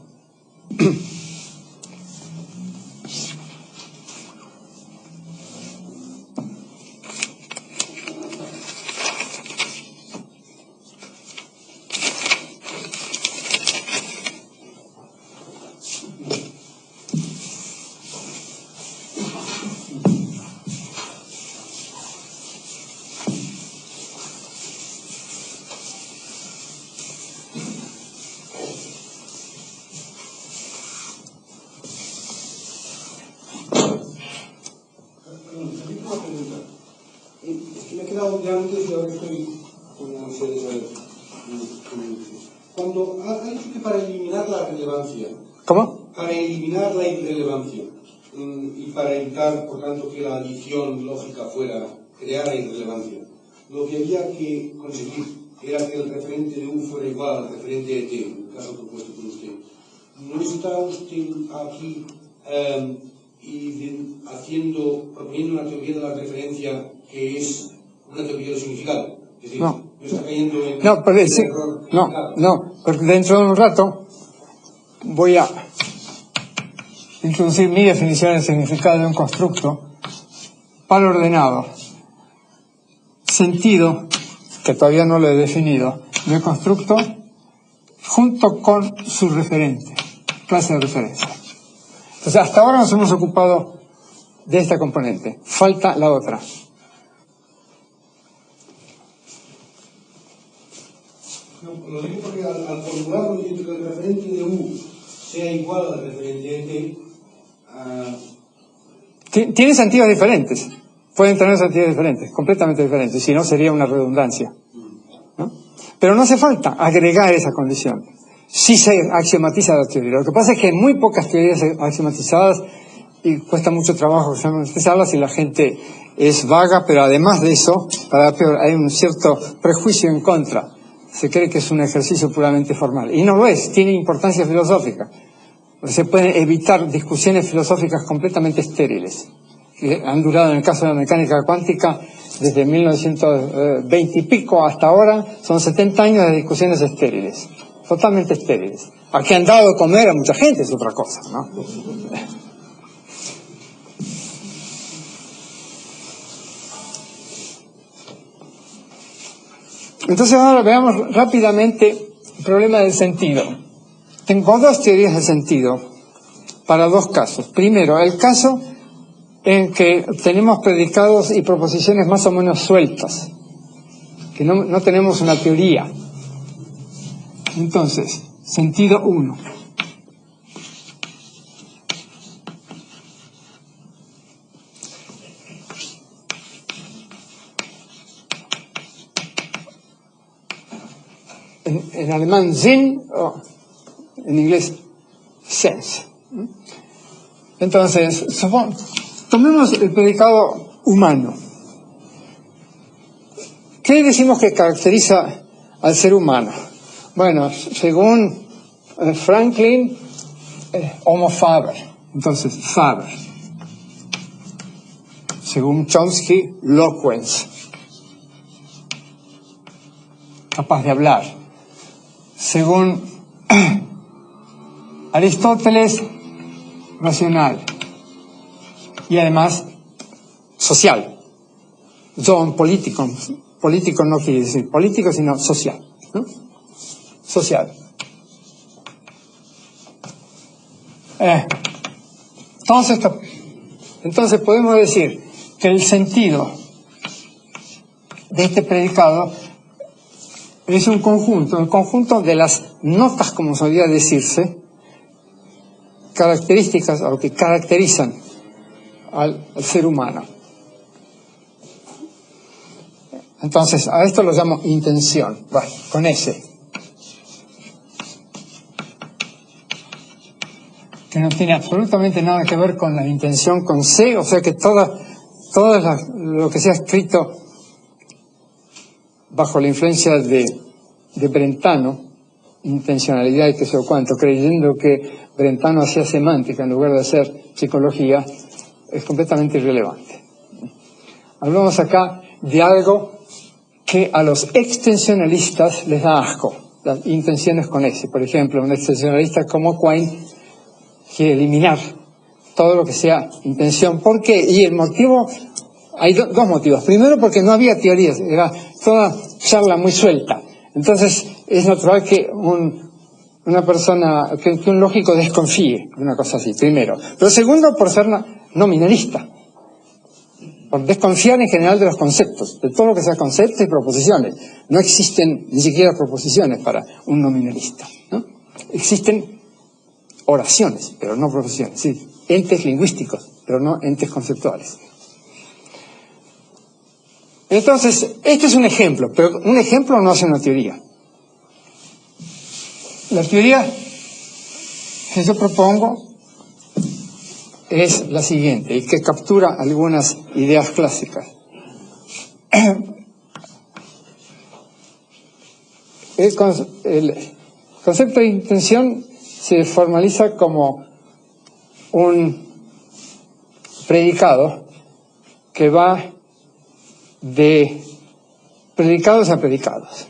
Cuando ha dicho que para eliminar la relevancia. ¿Cómo? Para eliminar la irrelevancia y para evitar, por tanto, que la adición lógica fuera crear la irrelevancia, lo que había que conseguir era que el referente de U fuera igual al referente de T, en el caso propuesto por usted. ¿No está usted aquí proponiendo una teoría de la referencia que es una teoría del significado? Es decir, No. está cayendo en error. No, porque dentro de un rato voy a introducir mi definición del significado de un constructo para ordenado. Sentido, que todavía no lo he definido, del constructo junto con su referente, clase de referencia. Entonces, hasta ahora nos hemos ocupado de esta componente. Falta la otra. No, lo digo porque al formularlo diciendo que el referente de U sea igual al referente de T... Tiene sentidos diferentes. Pueden tener sentidos diferentes, completamente diferentes. Si no, sería una redundancia, ¿no? Pero no hace falta agregar esa condición. Sí se axiomatiza la teoría. Lo que pasa es que hay muy pocas teorías axiomatizadas y cuesta mucho trabajo axiomatizarlas y la gente es vaga, pero además de eso, para peor, hay un cierto prejuicio en contra. Se cree que es un ejercicio puramente formal. Y no lo es, tiene importancia filosófica. Se pueden evitar discusiones filosóficas completamente estériles, que han durado en el caso de la mecánica cuántica desde 1920 y pico hasta ahora, son 70 años de discusiones estériles, totalmente estériles. A que han dado de comer a mucha gente es otra cosa, ¿no? Entonces ahora veamos rápidamente el problema del sentido. Tengo dos teorías de sentido para dos casos. Primero, el caso en que tenemos predicados y proposiciones más o menos sueltas, que no tenemos una teoría. Entonces, sentido 1. En alemán Sinn, o en inglés sense. Entonces, tomemos el predicado humano. ¿Qué decimos que caracteriza al ser humano? Bueno, según Franklin, Homo faber. Entonces, faber. Según Chomsky, loquens. Capaz de hablar. Según Aristóteles, racional. Y además, social. Son político. Político no quiere decir político, sino social, ¿no? Social. Entonces podemos decir que el sentido de este predicado es un conjunto, el conjunto de las notas, como solía decirse, características o que caracterizan al ser humano. Entonces, a esto lo llamo intención, con S. Que no tiene absolutamente nada que ver con la intención con C, o sea que todo lo que se ha escrito bajo la influencia de de Brentano, intencionalidad y qué sé yo cuánto, creyendo que Brentano hacía semántica en lugar de hacer psicología, es completamente irrelevante. Hablamos acá de algo que a los extensionalistas les da asco, las intenciones con S. Por ejemplo, un extensionalista como Quine quiere eliminar todo lo que sea intención. ¿Por qué? Y el motivo, hay dos motivos. Primero, porque no había teorías, era toda charla muy suelta. Entonces, es natural que una persona, que un lógico desconfíe de una cosa así, primero. Pero segundo, por ser nominalista. Por desconfiar en general de los conceptos, de todo lo que sea conceptos y proposiciones. No existen ni siquiera proposiciones para un nominalista, ¿no? Existen oraciones, pero no proposiciones, sí, entes lingüísticos, pero no entes conceptuales. Entonces, este es un ejemplo, pero un ejemplo no hace una teoría. La teoría que yo propongo es la siguiente, y que captura algunas ideas clásicas. El concepto de intención se formaliza como un predicado que va de predicados a predicados.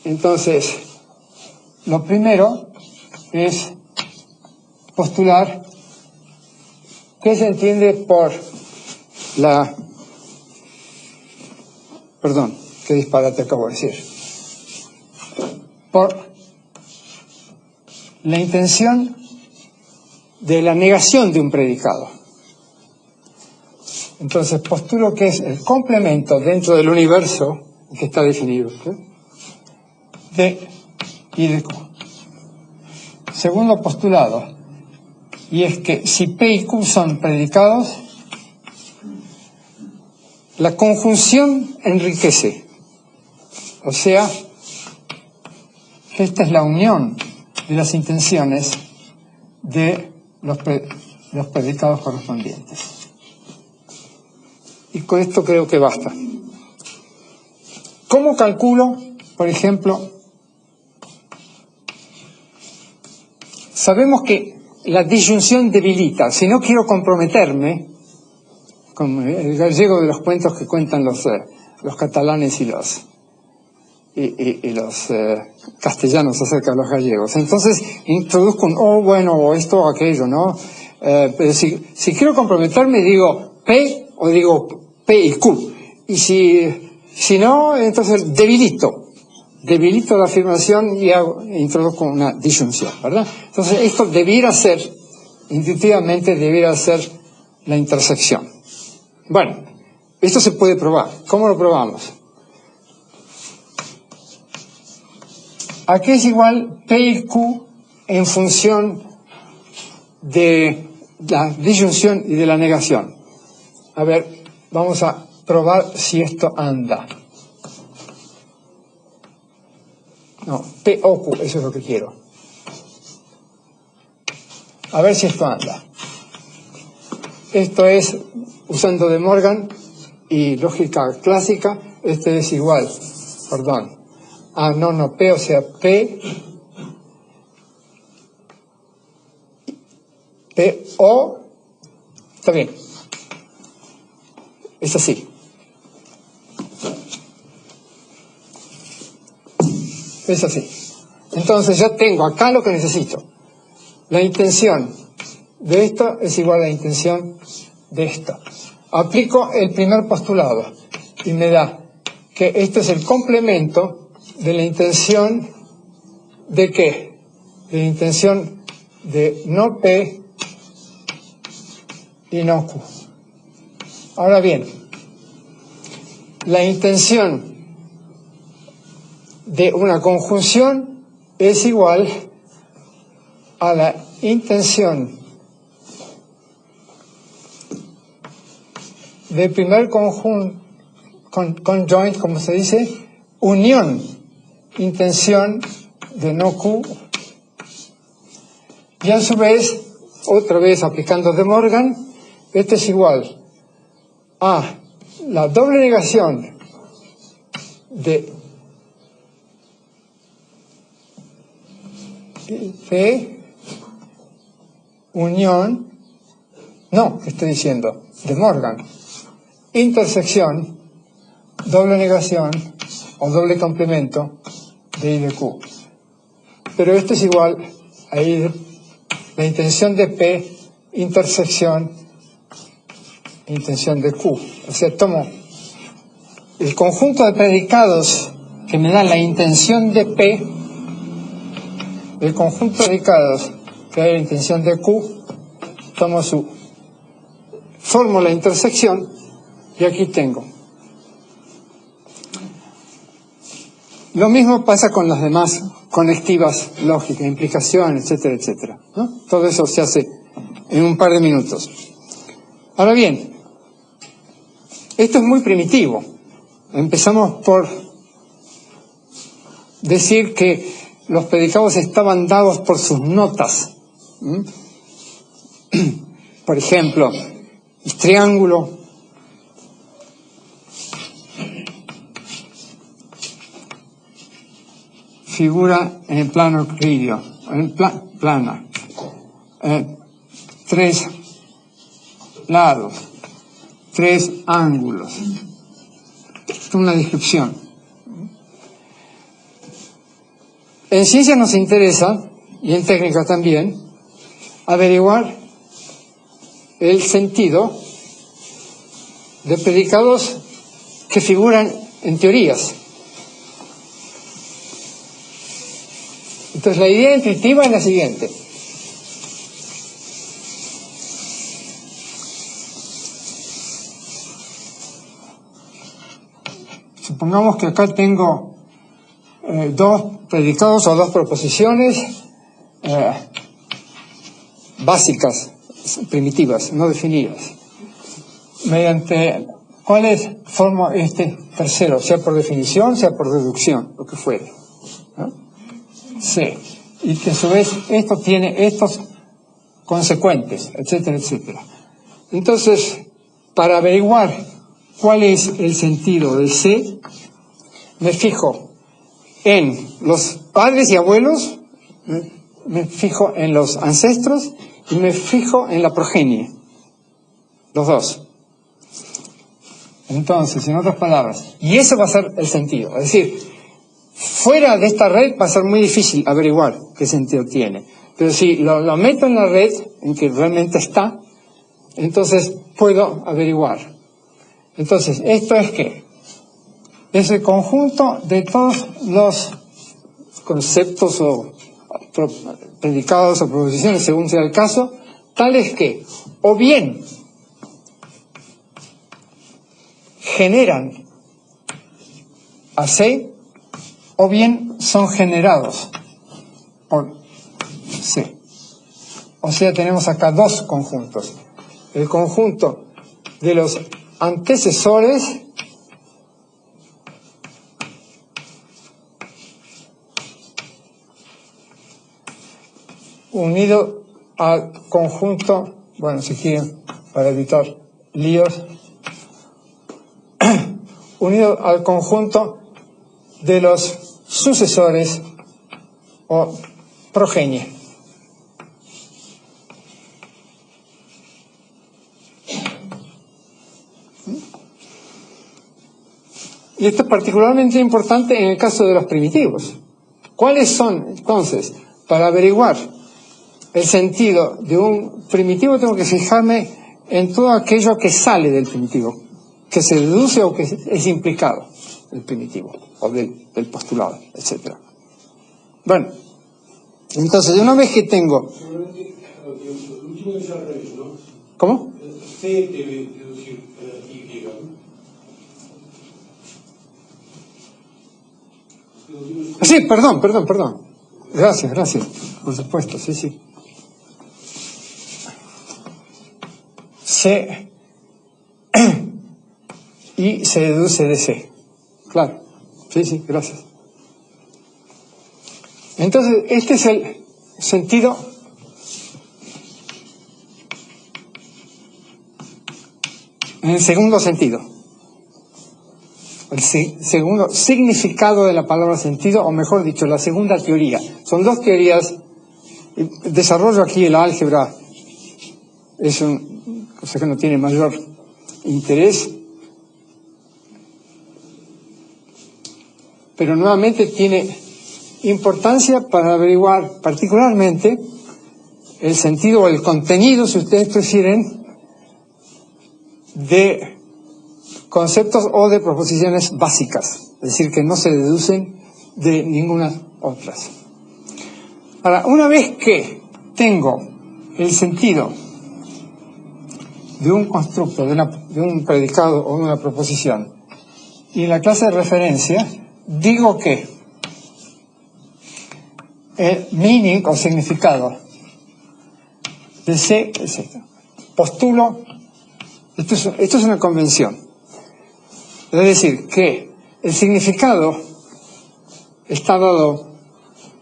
Entonces, lo primero es postular qué se entiende por la... Perdón, qué disparate acabo de decir. Por la intención de la negación de un predicado. Entonces, postulo que es el complemento dentro del universo que está definido, ¿sí?, de y de Q. Segundo postulado, y es que si P y Q son predicados, la conjunción enriquece. O sea, esta es la unión de las intenciones de los predicados correspondientes. Y con esto creo que basta. ¿Cómo calculo, por ejemplo? Sabemos que la disyunción debilita. Si no quiero comprometerme, como el gallego de los cuentos que cuentan los catalanes y los castellanos acerca de los gallegos. Entonces introduzco un bueno, o esto o aquello, ¿no? Pero si quiero comprometerme, digo P o digo P y Q. Y si no, entonces debilito la afirmación y introduzco una disyunción, ¿verdad? Entonces esto intuitivamente debiera ser la intersección. Bueno, esto se puede probar. ¿Cómo lo probamos? ¿A qué es igual P y Q en función de la disyunción y de la negación? A ver, vamos a probar si esto anda. No, P o Q, eso es lo que quiero. A ver si esto anda. Esto es, usando De Morgan y lógica clásica, este es igual, perdón. No, P, o sea, P O, está bien. Es así. Es así. Entonces ya tengo acá lo que necesito. La intención de esto es igual a la intención de esto. Aplico el primer postulado y me da que este es el complemento de la intención de ¿qué? De la intención de no P y no Q. Ahora bien, la intención de una conjunción es igual a la intención de primer conjoint, como se dice, unión, intención de no Q, y a su vez, otra vez aplicando De Morgan, este es igual a la doble negación de P, unión, no, ¿qué estoy diciendo? De Morgan. Intersección, doble negación o doble complemento de I de Q. Pero esto es igual a I de, la intención de P, intersección, intención de Q. O sea, tomo el conjunto de predicados que me da la intención de P, el conjunto de predicados que da la intención de Q, tomo su fórmula de intersección y aquí tengo. Lo mismo pasa con las demás conectivas lógicas, implicaciones, etcétera, etcétera, ¿no? Todo eso se hace en un par de minutos. Ahora bien, esto es muy primitivo. Empezamos por decir que los predicados estaban dados por sus notas. Por ejemplo, el triángulo figura en el plano euclidio, en el plano. 3 lados, 3 ángulos. Es una descripción. En ciencia nos interesa, y en técnica también, averiguar el sentido de predicados que figuran en teorías. Entonces la idea intuitiva es la siguiente. Supongamos que acá tengo dos predicados o dos proposiciones básicas, primitivas, no definidas. Mediante cuáles formo este tercero, sea por definición, sea por deducción, lo que fuere, ¿no? C. Y que a su vez esto tiene estos consecuentes, etcétera, etcétera. Entonces, para averiguar cuál es el sentido del C, me fijo en los padres y abuelos, me fijo en los ancestros y me fijo en la progenie, los dos. Entonces, en otras palabras, y eso va a ser el sentido. Es decir, fuera de esta red va a ser muy difícil averiguar qué sentido tiene. Pero si lo meto en la red, en que realmente está, entonces puedo averiguar. Entonces, ¿esto es qué? Es el conjunto de todos los conceptos o predicados o proposiciones, según sea el caso, tales que o bien generan a C o bien son generados por C. O sea, tenemos acá dos conjuntos. El conjunto de los antecesores unido al conjunto, bueno, si quieren, para evitar líos, unido al conjunto de los sucesores o progenie. Y esto es particularmente importante en el caso de los primitivos. ¿Cuáles son, entonces, para averiguar el sentido de un primitivo? Tengo que fijarme en todo aquello que sale del primitivo, que se deduce o que es implicado del primitivo, o del postulado, etc. Bueno, entonces, una vez que tengo... ¿Cómo? C debe deducir Y, ¿no? Sí, perdón. Gracias. Por supuesto, sí. C y se deduce de C. Claro. Sí, gracias. Entonces, este es el sentido en el segundo sentido. El segundo significado de la palabra sentido, o mejor dicho, la segunda teoría. Son dos teorías Desarrollo aquí el álgebra, es una cosa que no tiene mayor interés, pero nuevamente tiene importancia para averiguar particularmente el sentido o el contenido, si ustedes prefieren, de conceptos o de proposiciones básicas, es decir, que no se deducen de ninguna otras. Ahora, una vez que tengo el sentido de un constructo, de un predicado o de una proposición, y en la clase de referencia digo que el meaning o significado de C, etc. Postulo, esto es una convención. Es decir, que el significado está dado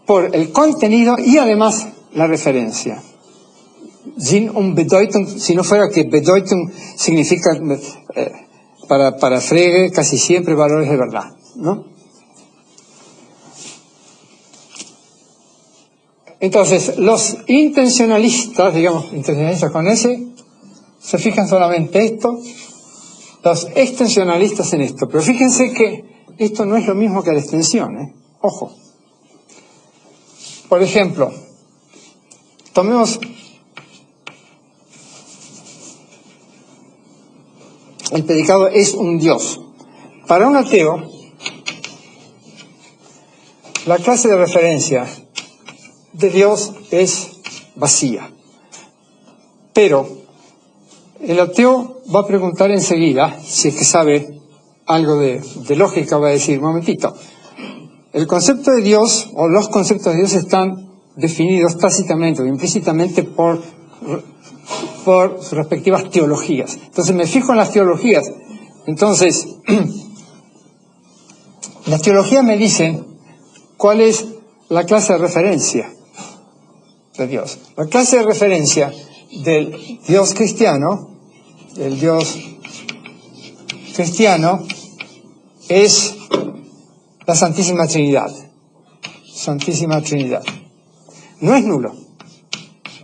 por el contenido y además la referencia. Sinn und Bedeutung, si no fuera que Bedeutung significa para Frege casi siempre valores de verdad, ¿no? Entonces, los intencionalistas, digamos, intencionalistas con S, se fijan solamente esto, los extensionalistas en esto. Pero fíjense que esto no es lo mismo que la extensión, ¿eh? Ojo. Por ejemplo, tomemos el predicado es un Dios. Para un ateo, la clase de referencia de Dios es vacía. Pero el ateo va a preguntar enseguida, si es que sabe algo de lógica, va a decir, un momentito, el concepto de Dios o los conceptos de Dios están definidos tácitamente o implícitamente por sus respectivas teologías. Entonces me fijo en las teologías. Entonces, las teologías me dicen cuál es la clase de referencia de Dios. La clase de referencia del Dios cristiano, es la Santísima Trinidad. Santísima Trinidad. No es nulo.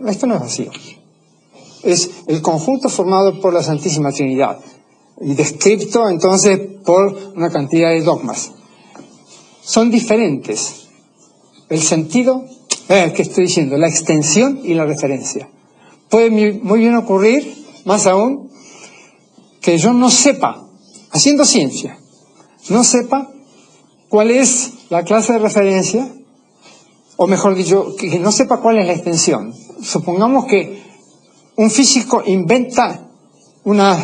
Esto no es vacío. Es el conjunto formado por la Santísima Trinidad y descrito entonces por una cantidad de dogmas. Son diferentes. El sentido, ¿qué estoy diciendo? La extensión y la referencia. Puede muy bien ocurrir, más aún, que yo no sepa, haciendo ciencia, no sepa cuál es la clase de referencia, o mejor dicho, que no sepa cuál es la extensión. Supongamos que un físico inventa una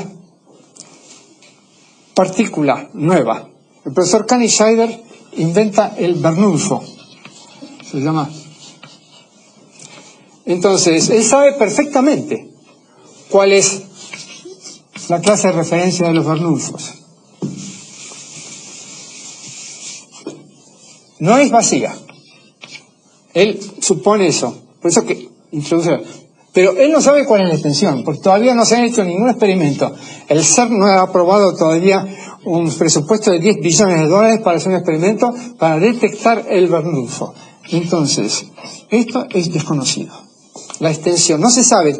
partícula nueva. El profesor Kani Scheider inventa el Bernoulli, se llama. Entonces, él sabe perfectamente cuál es la clase de referencia de los Bernoullis. No es vacía. Él supone eso. Por eso que introduce. Pero él no sabe cuál es la extensión, porque todavía no se ha hecho ningún experimento. El CERN no ha aprobado todavía un presupuesto de $10 billones para hacer un experimento para detectar el Bernoulli. Entonces, esto es desconocido. La extensión. No se sabe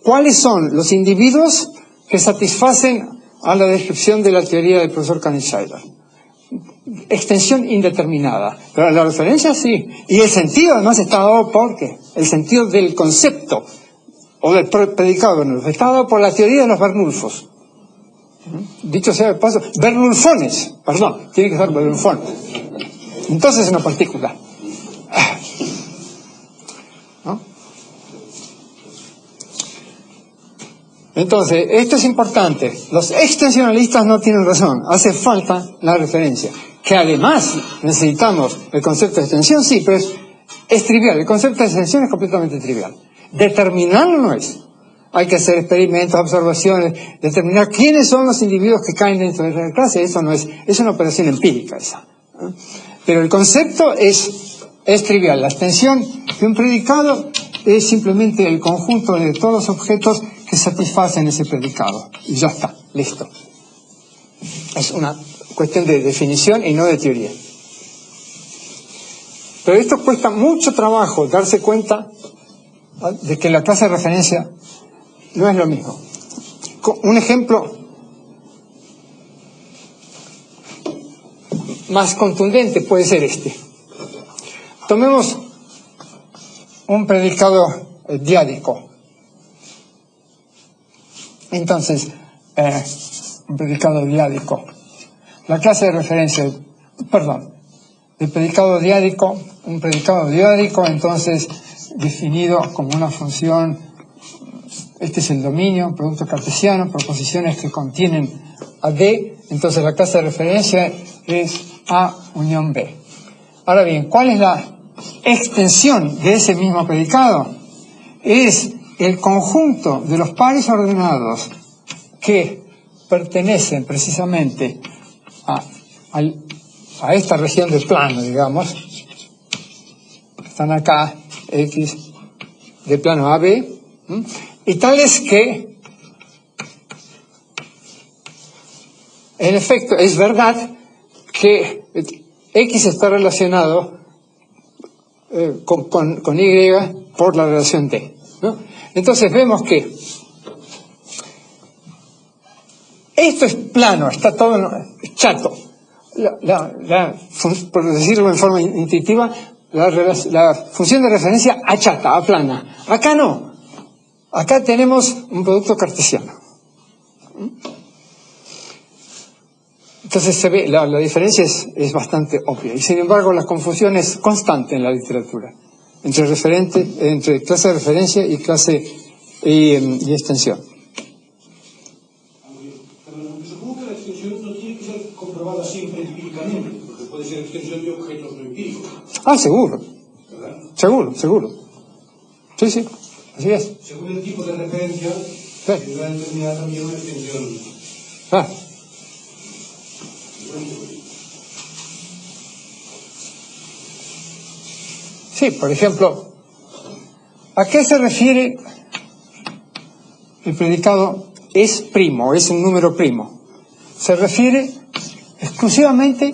cuáles son los individuos que satisfacen a la descripción de la teoría del profesor Kani Scheider. Extensión indeterminada. Pero la referencia sí. Y el sentido además está dado por ¿qué? El sentido del concepto o del predicado Bernoulli está dado por la teoría de los Bernoullis. Dicho sea de paso, Bernoullifones, perdón, tiene que ser Bernoullifones. Entonces es una partícula. ¿No? Entonces, esto es importante. Los extensionalistas no tienen razón. Hace falta la referencia. Que además necesitamos el concepto de extensión, sí, pero es trivial. El concepto de extensión es completamente trivial. Determinarlo no es. Hay que hacer experimentos, observaciones, determinar quiénes son los individuos que caen dentro de la clase. Eso no es, es una operación empírica esa. Pero el concepto es trivial. La extensión de un predicado es simplemente el conjunto de todos los objetos que satisfacen ese predicado. Y ya está, listo. Es una cuestión de definición y no de teoría. Pero esto cuesta mucho trabajo darse cuenta de que la clase de referencia no es lo mismo. Un ejemplo más contundente puede ser este. Tomemos un predicado diádico. Entonces, un predicado diádico. La clase de referencia, el predicado diádico, un predicado diádico, entonces, definido como una función, este es el dominio, producto cartesiano, proposiciones que contienen a D, entonces la clase de referencia es A unión B. Ahora bien, ¿cuál es la extensión de ese mismo predicado? Es el conjunto de los pares ordenados que pertenecen precisamente a esta región del plano, digamos, están acá, X, de plano AB, y tal es que, en efecto, es verdad que X está relacionado con Y por la relación D, ¿no? Entonces vemos que esto es plano, está todo chato. Por decirlo en forma intuitiva, la función de referencia achata, aplana. Acá no. Acá tenemos un producto cartesiano. Entonces se ve, la diferencia es bastante obvia. Y sin embargo la confusión es constante en la literatura. Entre clase de referencia y clase y extensión. Supongo que la extensión no tiene que ser comprobada siempre empíricamente, porque puede ser extensión de objetos no empíricos. Ah, seguro. ¿Verdad? Seguro. Sí, así es. Según el tipo de referencia, Sí. se va a determinar también una extensión. Ah. Sí, por ejemplo, ¿a qué se refiere el predicado es primo, es un número primo? Se refiere exclusivamente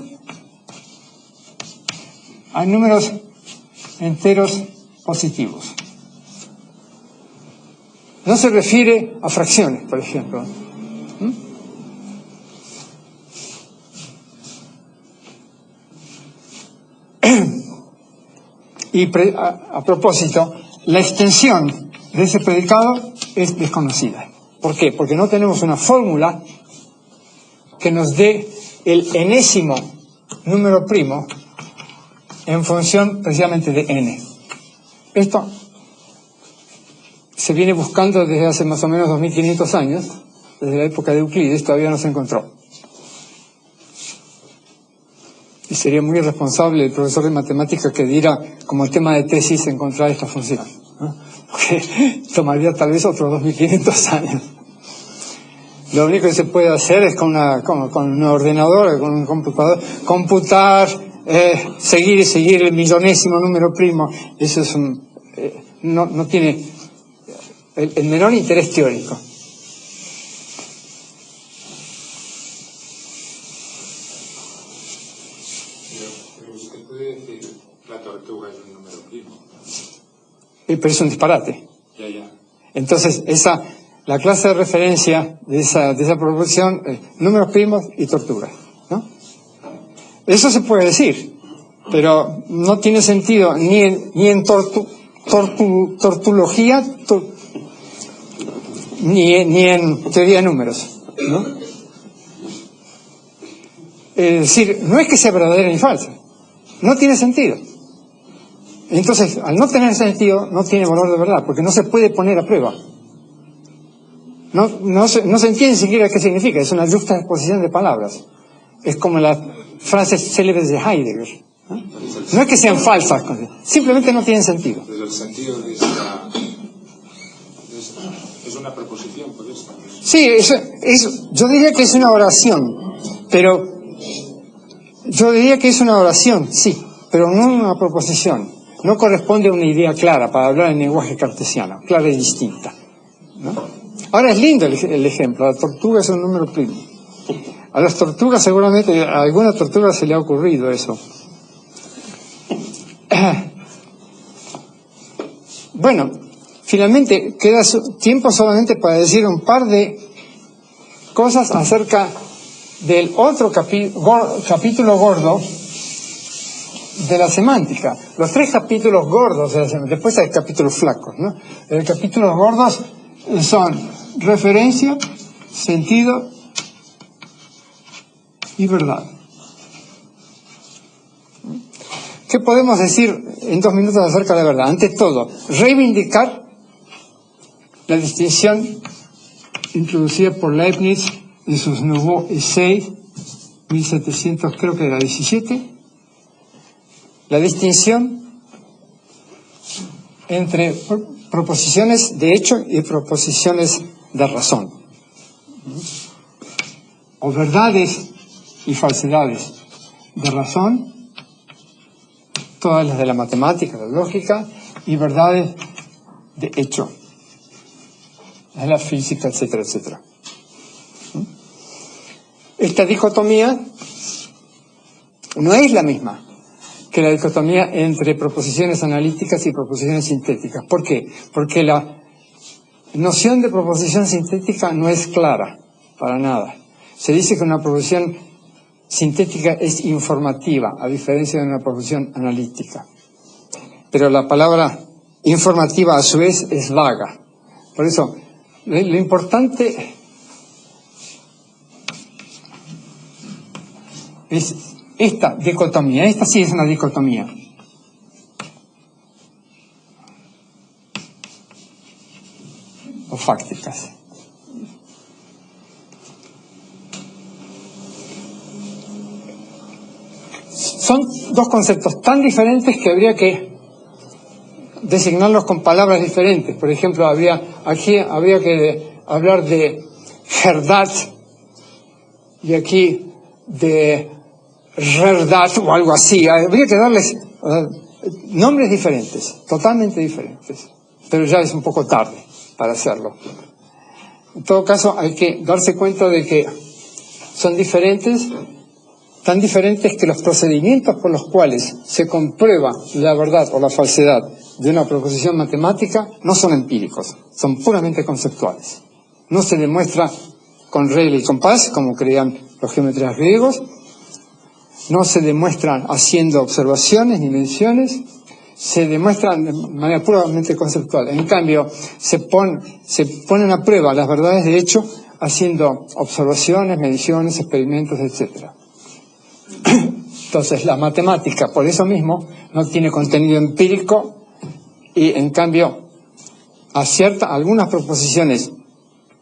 a números enteros positivos. No se refiere a fracciones, por ejemplo. Y a propósito, la extensión de ese predicado es desconocida. ¿Por qué? Porque no tenemos una fórmula que nos dé el enésimo número primo en función precisamente de n. Esto se viene buscando desde hace más o menos 2500 años, desde la época de Euclides, todavía no se encontró. Y sería muy irresponsable el profesor de matemática que diera como tema de tesis encontrar esta función, ¿no? Porque tomaría tal vez otros 2500 años. Lo único que se puede hacer es con un ordenador, con un computador, computar, seguir el millonésimo número primo. Eso es no tiene el menor interés teórico. Pero usted puede decir la tortuga es un número primo. Pero es un disparate. Ya. Entonces, la clase de referencia de esa proporción, números primos y tortuga, ¿no? Eso se puede decir, pero no tiene sentido ni en tortulogía, ni en teoría de números, ¿no? Es decir, no es que sea verdadera ni falsa, no tiene sentido. Entonces, al no tener sentido, no tiene valor de verdad, porque no se puede poner a prueba. No se entiende siquiera qué significa, es una justa exposición de palabras. Es como las frases célebres de Heidegger. No es que sean falsas, simplemente no tienen sentido. Desde el sentido de es una proposición, por eso. Sí, yo diría que es una oración, pero sí, pero no una proposición. No corresponde a una idea clara para hablar en lenguaje cartesiano, clara y distinta, ¿no? Ahora es lindo el ejemplo, la tortuga es un número primo. A las tortugas seguramente, a alguna tortuga se le ha ocurrido eso. Bueno, finalmente queda tiempo solamente para decir un par de cosas acerca del otro capítulo gordo de la semántica. Los 3 capítulos gordos de la semántica, después hay capítulos flacos, ¿no? Los capítulos gordos son referencia, sentido y verdad. ¿Qué podemos decir en 2 minutos acerca de la verdad? Ante todo, reivindicar la distinción introducida por Leibniz en sus Nouveaux Essais, 1700, creo que era 17, la distinción entre proposiciones de hecho y proposiciones de razón, o verdades y falsedades de razón, todas las de la matemática, la lógica, y verdades de hecho, de la física, etcétera, etcétera. Esta dicotomía no es la misma que la dicotomía entre proposiciones analíticas y proposiciones sintéticas. ¿Por qué? Porque la noción de proposición sintética no es clara, para nada. Se dice que una proposición sintética es informativa, a diferencia de una proposición analítica. Pero la palabra informativa, a su vez, es vaga. Por eso, lo importante es esta dicotomía. Esta sí es una dicotomía. O fácticas. Son 2 conceptos tan diferentes que habría que designarlos con palabras diferentes. Por ejemplo, habría que hablar de Herdat y aquí de Rerdat o algo así. Habría que darles nombres diferentes, totalmente diferentes. Pero ya es un poco tarde para hacerlo. En todo caso, hay que darse cuenta de que son diferentes, tan diferentes que los procedimientos por los cuales se comprueba la verdad o la falsedad de una proposición matemática no son empíricos, son puramente conceptuales. No se demuestra con regla y compás, como creían los geometras griegos, no se demuestran haciendo observaciones ni mediciones, se demuestran de manera puramente conceptual. En cambio, se ponen a prueba las verdades de hecho haciendo observaciones, mediciones, experimentos, etcétera. Entonces, la matemática, por eso mismo, no tiene contenido empírico y, en cambio, acierta algunas proposiciones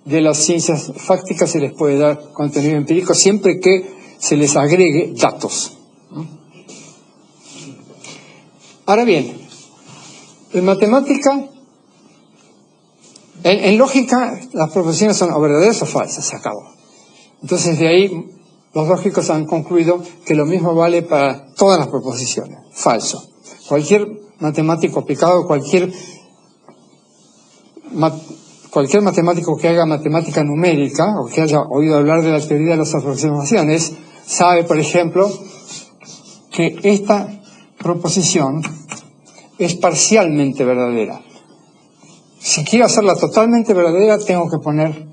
de las ciencias fácticas, se les puede dar contenido empírico siempre que se les agregue datos. Ahora bien, en matemática, en lógica, las proposiciones son o verdaderas o falsas, se acabó. Entonces, de ahí, los lógicos han concluido que lo mismo vale para todas las proposiciones. Falso. Cualquier matemático aplicado, cualquier matemático que haga matemática numérica o que haya oído hablar de la teoría de las aproximaciones, sabe, por ejemplo, que esta proposición es parcialmente verdadera. Si quiero hacerla totalmente verdadera, tengo que poner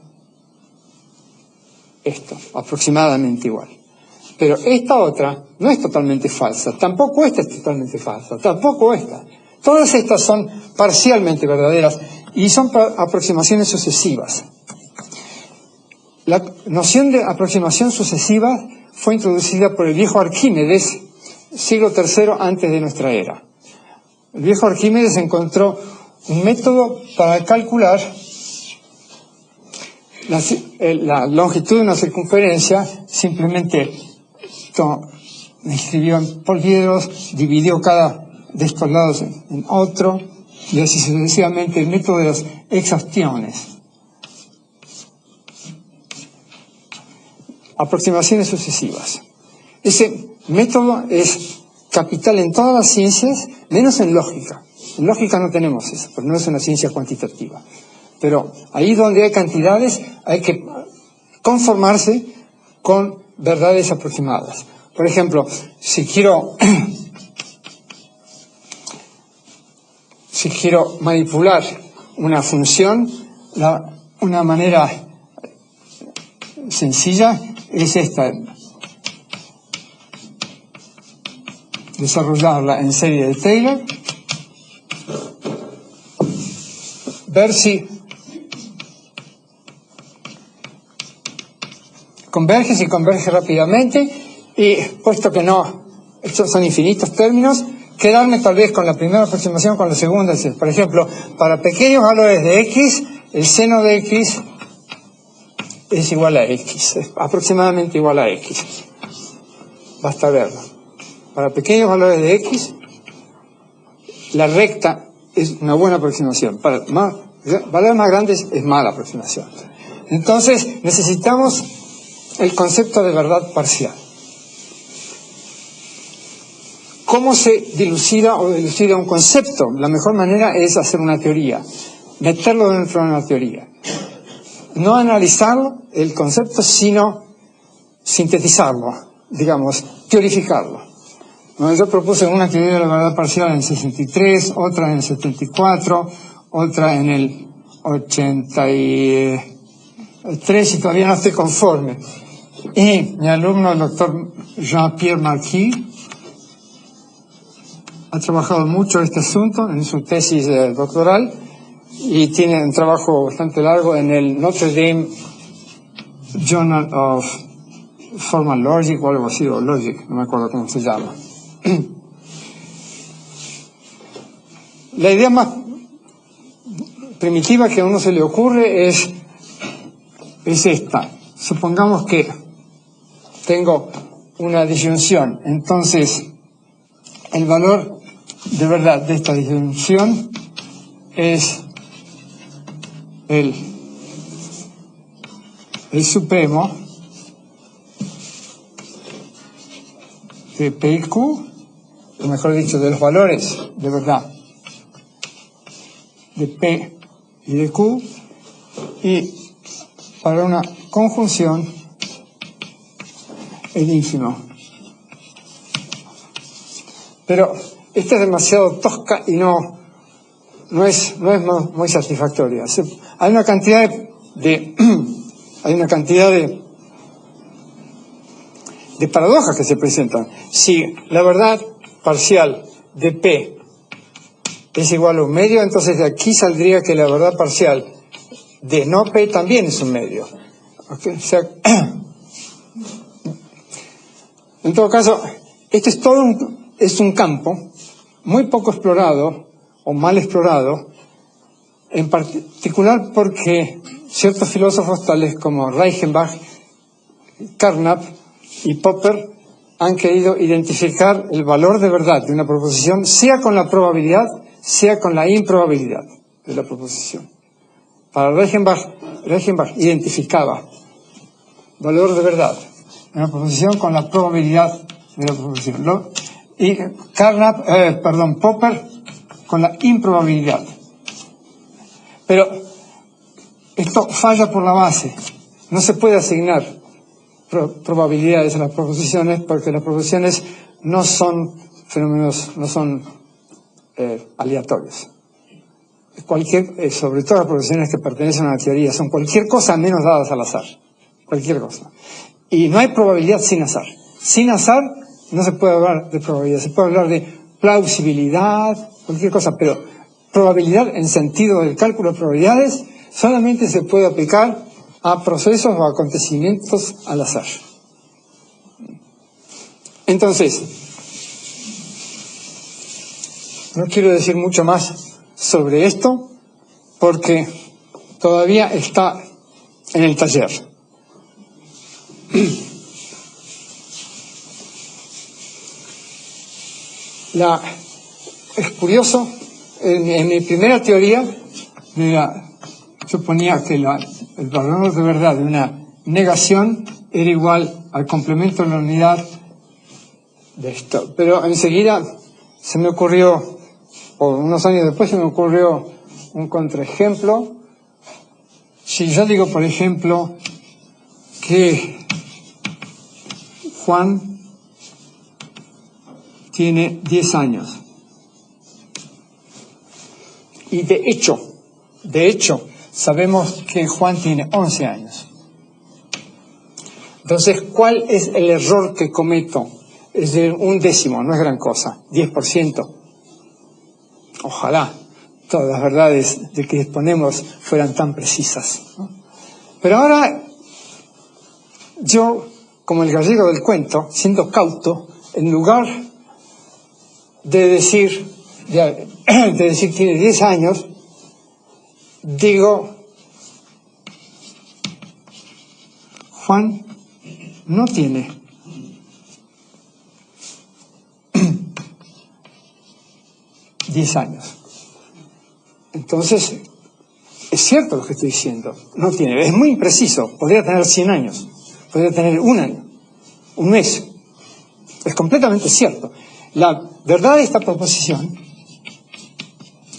esto, aproximadamente igual. Pero esta otra no es totalmente falsa, tampoco esta es totalmente falsa, tampoco esta. Todas estas son parcialmente verdaderas y son aproximaciones sucesivas. La noción de aproximación sucesiva fue introducida por el viejo Arquímedes, siglo III antes de nuestra era. El viejo Arquímedes encontró un método para calcular la longitud de una circunferencia. Simplemente escribió en poliedros, dividió cada de estos lados en otro, y así sucesivamente, el método de las exhaustiones. Aproximaciones sucesivas. Ese método es capital en todas las ciencias, menos en lógica. En lógica no tenemos eso, porque no es una ciencia cuantitativa. Pero ahí donde hay cantidades, hay que conformarse con verdades aproximadas. Por ejemplo, si quiero manipular una función, una manera sencilla es esta: desarrollarla en serie de Taylor, ver si converge, si converge rápidamente, y puesto que no, estos son infinitos términos, quedarme tal vez con la primera aproximación, con la segunda. Por ejemplo, para pequeños valores de x, el seno de x es igual a x, es aproximadamente igual a x. Basta verlo. Para pequeños valores de x, la recta es una buena aproximación. Para valores más grandes es mala aproximación. Entonces, necesitamos el concepto de verdad parcial. ¿Cómo se dilucida o dilucida un concepto? La mejor manera es hacer una teoría, meterlo dentro de una teoría. No analizarlo, el concepto, sino sintetizarlo, digamos, teorificarlo. Bueno, yo propuse una teoría de la verdad parcial en el 63, otra en el 74, otra en el 83, y todavía no estoy conforme. Y mi alumno, el doctor Jean-Pierre Marquis, ha trabajado mucho este asunto en su tesis doctoral, y tiene un trabajo bastante largo en el Notre Dame Journal of Formal Logic o algo así, o Logic, no me acuerdo cómo se llama. La idea más primitiva que a uno se le ocurre es esta. Supongamos que tengo una disyunción, entonces el valor de verdad de esta disyunción es el supremo de P y Q, o mejor dicho, de los valores de verdad de P y de Q, y para una conjunción el ínfimo. Pero esta es demasiado tosca y no es muy satisfactoria. Hay una cantidad de paradojas que se presentan. Si la verdad parcial de P es igual a un medio, entonces de aquí saldría que la verdad parcial de no P también es un medio. ¿Okay? O sea, en todo caso, este es un campo muy poco explorado o mal explorado, en particular porque ciertos filósofos tales como Reichenbach, Carnap y Popper han querido identificar el valor de verdad de una proposición, sea con la probabilidad, sea con la improbabilidad de la proposición. Para Reichenbach identificaba valor de verdad de una proposición con la probabilidad de la proposición. Y Popper con la improbabilidad. Pero esto falla por la base. No se puede asignar probabilidades a las proposiciones, porque las proposiciones no son fenómenos, no son aleatorios. Sobre todo las proposiciones que pertenecen a una teoría, son cualquier cosa menos dadas al azar. Cualquier cosa. Y no hay probabilidad sin azar. Sin azar no se puede hablar de probabilidad, se puede hablar de plausibilidad, cualquier cosa, pero probabilidad en sentido del cálculo de probabilidades solamente se puede aplicar a procesos o acontecimientos al azar. Entonces, no quiero decir mucho más sobre esto porque todavía está en el taller. Es curioso, en mi primera teoría yo ponía que el valor de verdad de una negación era igual al complemento de la unidad de esto. Pero enseguida se me ocurrió, o unos años después se me ocurrió un contraejemplo. Si yo digo, por ejemplo, que Juan tiene 10 años y de hecho De hecho, sabemos que Juan tiene 11 años. Entonces, ¿cuál es el error que cometo? Es de 1/10, no es gran cosa, 10%. Ojalá todas las verdades de que disponemos fueran tan precisas, ¿no? Pero ahora, yo, como el gallego del cuento, siendo cauto, en lugar de decir tiene 10 años, digo, Juan no tiene 10 años. Entonces, es cierto lo que estoy diciendo, no tiene, es muy impreciso, podría tener 100 años, podría tener 1 año, 1 mes, es completamente cierto. La verdad de esta proposición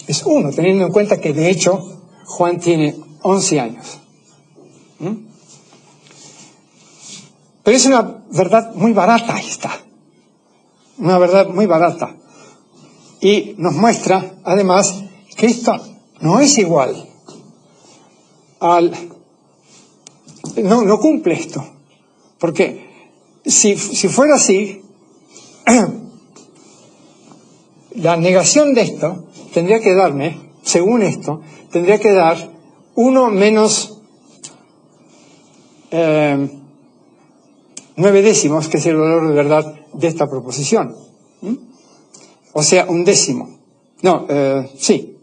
es 1, teniendo en cuenta que de hecho Juan tiene 11 años. Pero es una verdad muy barata esta, una verdad muy barata. Y nos muestra, además, que esto no es igual no cumple esto. Porque si fuera así, la negación de esto tendría que darme, según esto, tendría que dar 1 menos 9/10, que es el valor de verdad de esta proposición. O sea, 1/10. No, sí,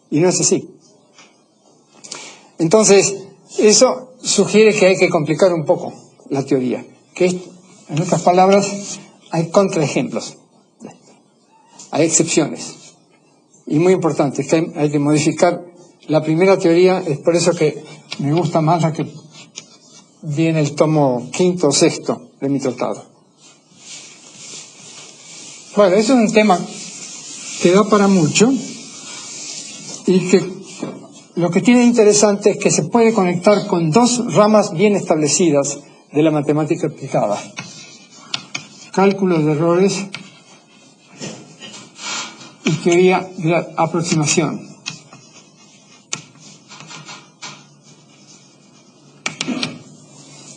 y no es así. Entonces, eso sugiere que hay que complicar un poco la teoría, que en otras palabras, hay contraejemplos, hay excepciones. Y muy importante, que hay que modificar la primera teoría, es por eso que me gusta más la que viene el tomo 5 o 6 de mi tratado. Bueno, eso es un tema que da para mucho y que lo que tiene interesante es que se puede conectar con 2 ramas bien establecidas de la matemática aplicada: cálculos de errores y teoría de la aproximación.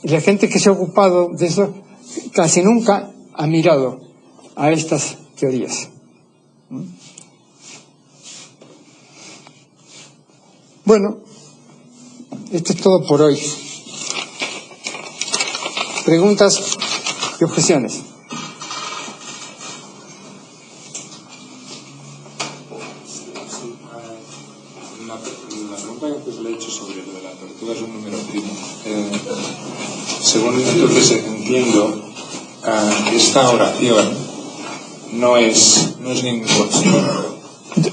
Y la gente que se ha ocupado de eso casi nunca ha mirado a estas teorías. Bueno, esto es todo por hoy. ¿Preguntas y objeciones? La pregunta que le he hecho sobre lo de la tortuga es un número primo. Según entonces entiendo, esta oración no es ningún constructo.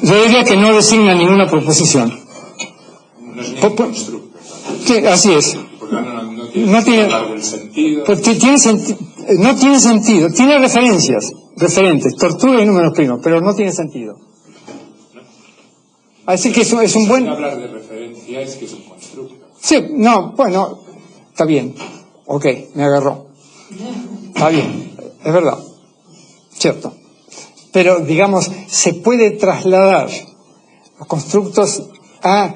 Yo diría que no designa ninguna proposición. No es ningún constructo. Sí, así es. Porque no tiene hablar del sentido. Pues no tiene sentido. Tiene referentes, tortuga y números primos, pero no tiene sentido. Así que es un buen... hablar de referencia es que es un constructo. Sí, no, bueno, está bien. Ok, me agarró. Está bien, es verdad. Cierto. Pero, digamos, se puede trasladar los constructos a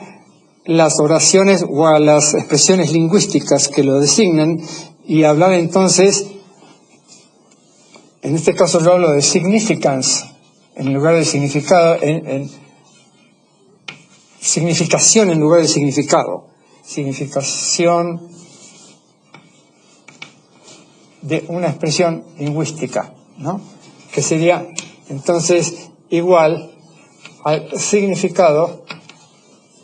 las oraciones o a las expresiones lingüísticas que lo designan y hablar entonces, en este caso yo hablo de significance en lugar de significado, significación en lugar de significado. Significación de una expresión lingüística, ¿no? Que sería entonces igual al significado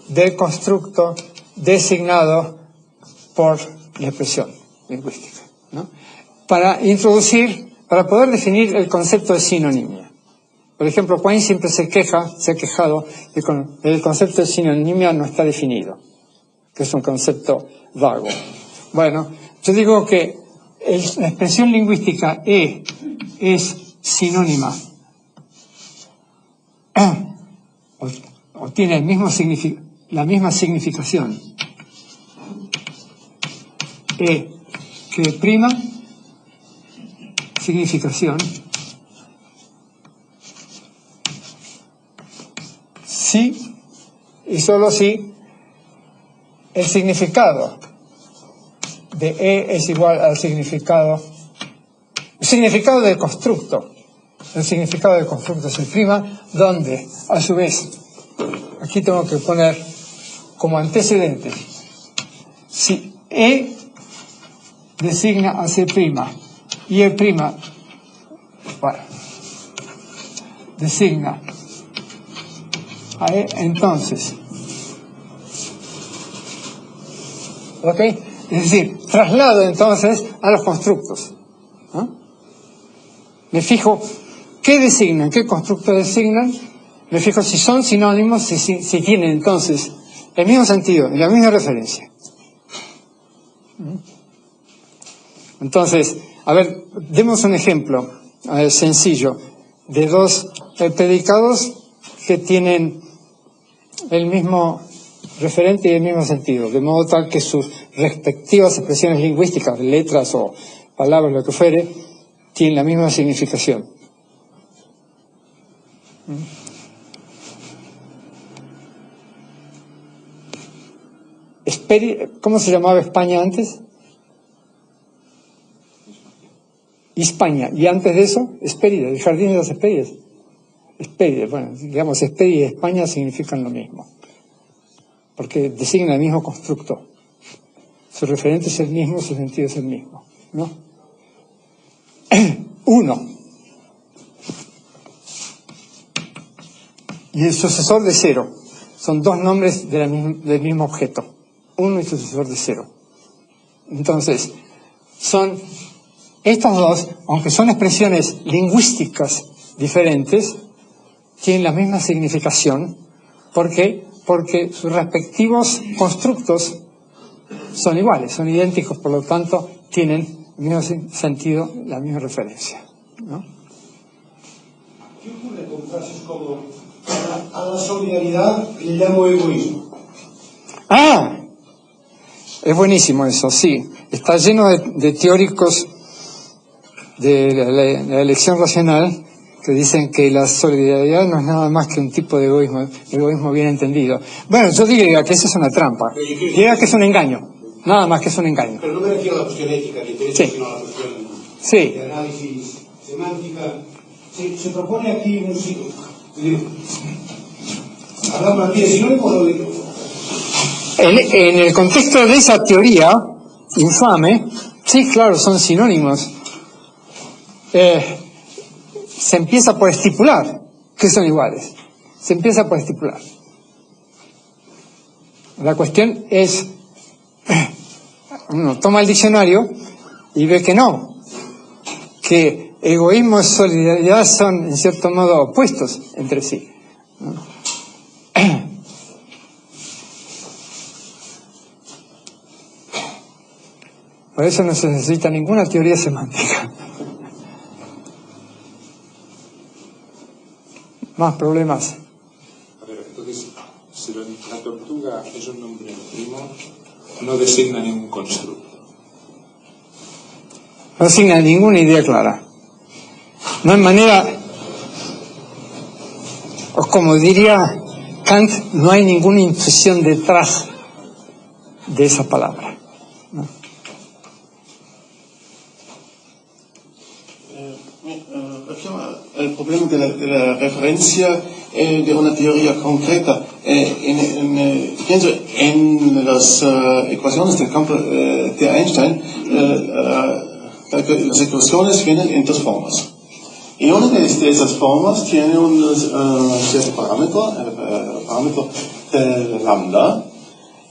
del constructo designado por la expresión lingüística, ¿no? Para poder definir el concepto de sinonimia. Por ejemplo, Quine siempre se ha quejado de que el concepto de sinonimia no está definido, que es un concepto vago. Bueno, yo digo que la expresión lingüística es sinónima o tiene la misma significación que prima significación si y solo si el significado de E es igual al significado del constructo. El significado del constructo es el prima, donde, a su vez, aquí tengo que poner como antecedente, si E designa a C' y E', bueno, designa a E, entonces, ¿ok? Es decir, traslado entonces a los constructos, ¿no? Me fijo qué designan, qué constructos designan, me fijo si son sinónimos, si tienen entonces el mismo sentido y la misma referencia. Entonces, a ver, demos un ejemplo sencillo de dos predicados que tienen el mismo referente y el mismo sentido, de modo tal que sus respectivas expresiones lingüísticas, letras o palabras, lo que fuere, tienen la misma significación. ¿Cómo se llamaba España antes? Hispania. Y antes de eso, Hespérides, el jardín de las Hespérides. Hespérides, bueno, digamos, Hespérides y España significan lo mismo, porque designan el mismo constructo. Su referente es el mismo, su sentido es el mismo, ¿no? Uno. Y el sucesor de cero. Son dos nombres del mismo objeto. Uno y sucesor de cero. Entonces, son estos dos, aunque son expresiones lingüísticas diferentes, tienen la misma significación. ¿Por qué? Porque sus respectivos constructos son iguales, son idénticos, por lo tanto, tienen el mismo sentido, la misma referencia, ¿no? ¿Qué ocurre con frases como a la solidaridad le llamo egoísmo? ¡Ah! Es buenísimo eso, sí. Está lleno de teóricos de la elección racional que dicen que la solidaridad no es nada más que un tipo de egoísmo bien entendido. Bueno, yo diría que eso es una trampa. Diría que es un engaño. Nada más que es un engaño. Pero no me refiero a la cuestión ética que interesa, sino a la cuestión de análisis semántica. Se propone aquí un sitio. Hablamos aquí de sinónimo. En el contexto de esa teoría infame, sí, claro, son sinónimos. Se empieza por estipular que son iguales. Se empieza por estipular. La cuestión es, uno toma el diccionario y ve que no, que egoísmo y solidaridad son en cierto modo opuestos entre sí, ¿no? Por eso no se necesita ninguna teoría semántica. Más problemas. A ver, entonces, si la tortuga es un nombre primo, no designa ningún constructo. No designa ninguna idea clara. No hay manera, o como diría Kant, no hay ninguna intuición detrás de esa palabra, ¿no? El problema de la referencia de una teoría concreta. Pienso en las ecuaciones del campo de Einstein, las ecuaciones vienen en dos formas. Y una de esas formas tiene un cierto parámetro, el parámetro del lambda,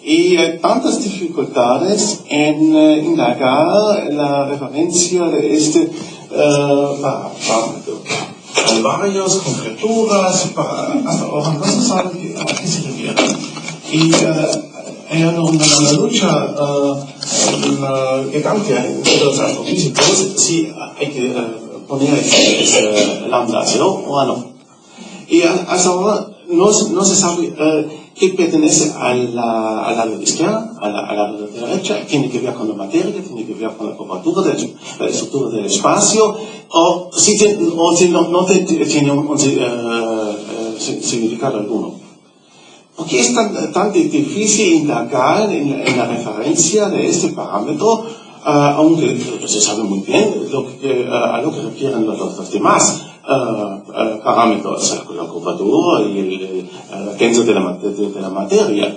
y hay tantas dificultades en indagar la referencia de este parámetro. Hay varias conjeturas, hasta ahora no se sabe a qué se refiere. Y hay una lucha gedanklich de los astrofísicos si hay que poner ese lambda cero o no. Y hasta ahora no se sabe qué pertenece al lado izquierdo, al lado derecho, tiene que ver con la materia, tiene que ver con la curvatura de la estructura del espacio, o si no tiene un significado alguno. ¿Por qué es tan difícil indagar en la referencia de este parámetro, aunque se sabe muy bien a lo que refieren los demás parámetros, la curvatura y el tensor de la materia?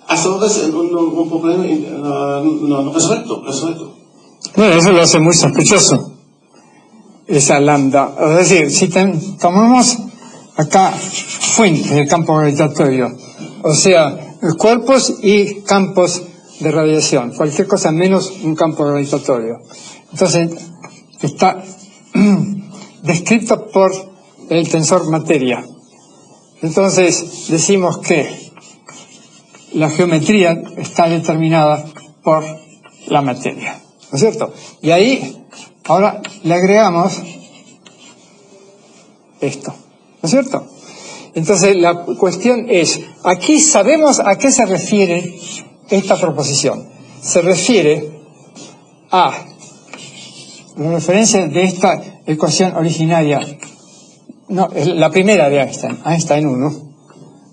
Hasta ahora es un problema no resuelto. Bueno, eso lo hace muy sospechoso, esa lambda. Es decir, si tomamos acá fuentes del campo gravitatorio, o sea, cuerpos y campos de radiación, cualquier cosa menos un campo gravitatorio. Entonces, está descrito por el tensor materia. Entonces, decimos que la geometría está determinada por la materia, ¿no es cierto? Y ahí, ahora le agregamos esto, ¿no es cierto? Entonces la cuestión es, aquí sabemos a qué se refiere esta proposición. Se refiere a la referencia de esta ecuación originaria, no, la primera de Einstein, Einstein 1.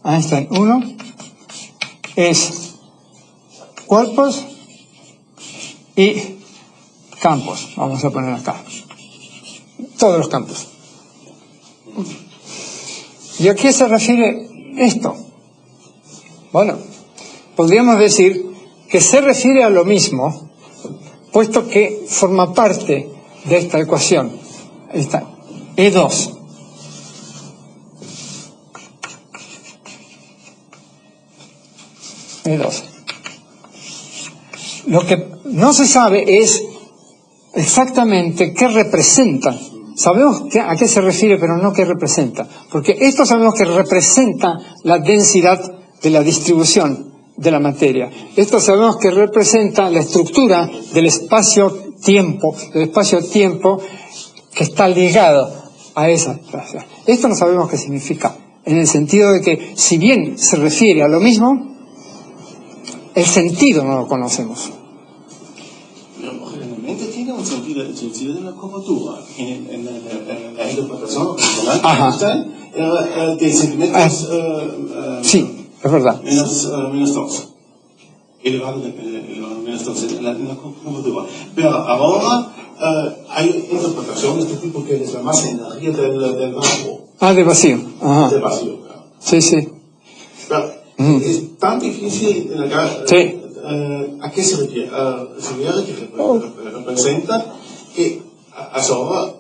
Einstein 1 es cuerpos y campos, vamos a poner acá, todos los campos. ¿Y a qué se refiere esto? Bueno, podríamos decir que se refiere a lo mismo, puesto que forma parte de esta ecuación, esta E2. E2. Lo que no se sabe es exactamente qué representa. Sabemos a qué se refiere, pero no qué representa. Porque esto sabemos que representa la densidad de la distribución de la materia. Esto sabemos que representa la estructura del espacio-tiempo, que está ligado a esa espacio. Esto no sabemos qué significa, en el sentido de que, si bien se refiere a lo mismo, el sentido no lo conocemos. Generalmente tiene un sentido, el sentido de la curvatura. En la interpretación de centímetros. Sí, es verdad. Menos 2. Elevado menos 2 en la curvatura. Pero ahora hay interpretaciones de tipo que es la masa energía del vacío. Del vacío. Ajá. Del vacío, claro. Sí. Pero es tan difícil sí. ¿A qué se refiere? Se representa que hasta ahora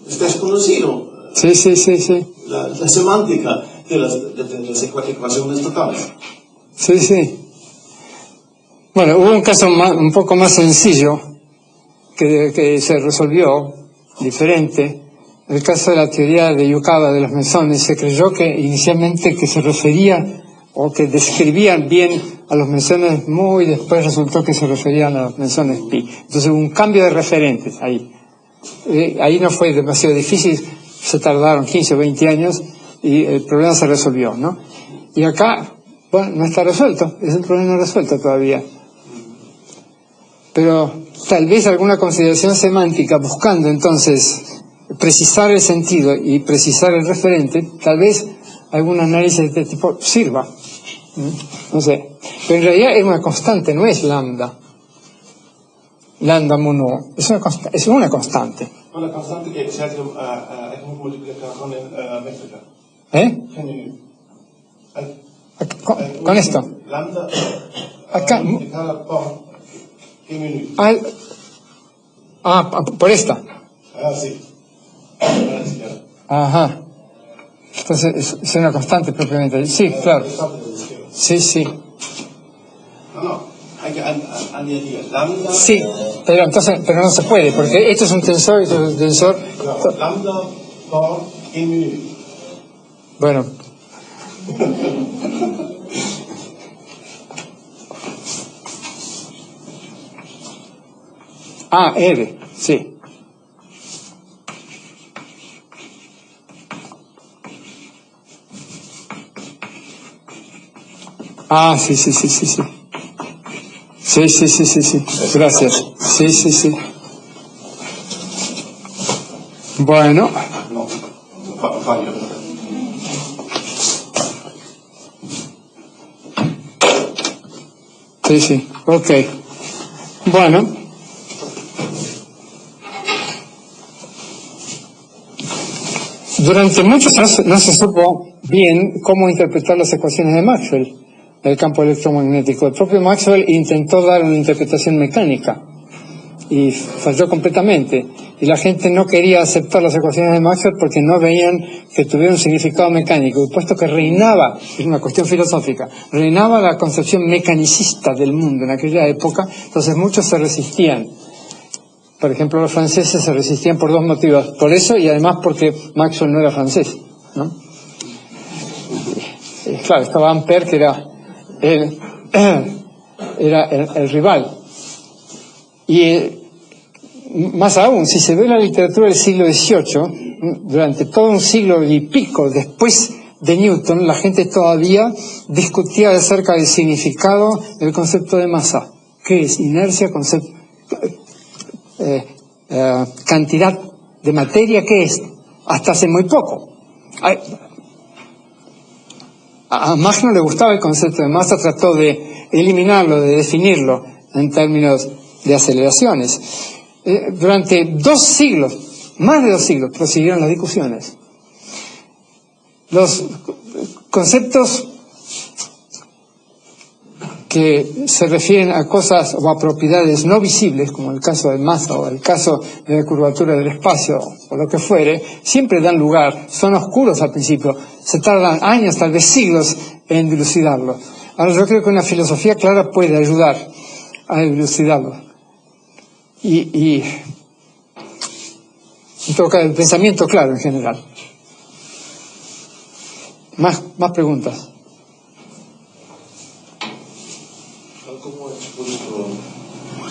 es desconocido. Sí. La semántica de las ecuaciones totales. Sí. Bueno, hubo un caso un poco más sencillo que se resolvió diferente. El caso de la teoría de Yukawa de los mesones. Se creyó que inicialmente que se refería o que describían bien a los mesones mu, y después resultó que se referían a los mesones pi. Entonces hubo un cambio de referentes ahí. Ahí no fue demasiado difícil, se tardaron 15 o 20 años y el problema se resolvió, ¿no? Y acá, bueno, no está resuelto, es un problema no resuelto todavía. Pero tal vez alguna consideración semántica, buscando entonces precisar el sentido y precisar el referente, tal vez algún análisis de este tipo sirva. No sé. Pero en realidad es una constante, no es lambda. Lambda mono. Es una constante. Una constante que se hace multiplicar con el métrica. Con esto. Lambda acá. multiplicada por G por esta. Sí. Ajá. Entonces es una constante propiamente. Sí, claro. Sí. No, hay que añadir lambda. Sí, pero no se puede, porque esto es un tensor y esto es un tensor. Lambda por G. Bueno. R, sí. Sí. Sí. Gracias. Sí. Bueno. No, fallo. Sí, ok. Bueno, durante muchos años no se supo bien cómo interpretar las ecuaciones de Maxwell del campo electromagnético. El propio Maxwell intentó dar una interpretación mecánica y falló completamente. Y la gente no quería aceptar las ecuaciones de Maxwell porque no veían que tuvieran un significado mecánico. Y puesto que reinaba, es una cuestión filosófica, reinaba la concepción mecanicista del mundo en aquella época, entonces muchos se resistían. Por ejemplo, los franceses se resistían por dos motivos. Por eso y además porque Maxwell no era francés, ¿no? Claro, estaba Ampère, que era el rival. Y más aún, si se ve la literatura del siglo XVIII, durante todo un siglo y pico después de Newton, la gente todavía discutía acerca del significado del concepto de masa. ¿Qué es? Inercia, cantidad de materia, ¿qué es? Hasta hace muy poco. A Mach no le gustaba el concepto de masa, trató de eliminarlo, de definirlo en términos de aceleraciones. Durante 2 siglos, más de 2 siglos, prosiguieron las discusiones. Los conceptos que se refieren a cosas o a propiedades no visibles, como el caso de masa o el caso de la curvatura del espacio o lo que fuere, siempre dan lugar, son oscuros al principio, se tardan años, tal vez siglos, en dilucidarlo. Ahora yo creo que una filosofía clara puede ayudar a dilucidarlo. Y toca el pensamiento claro en general. Más preguntas. Tal como ha expuesto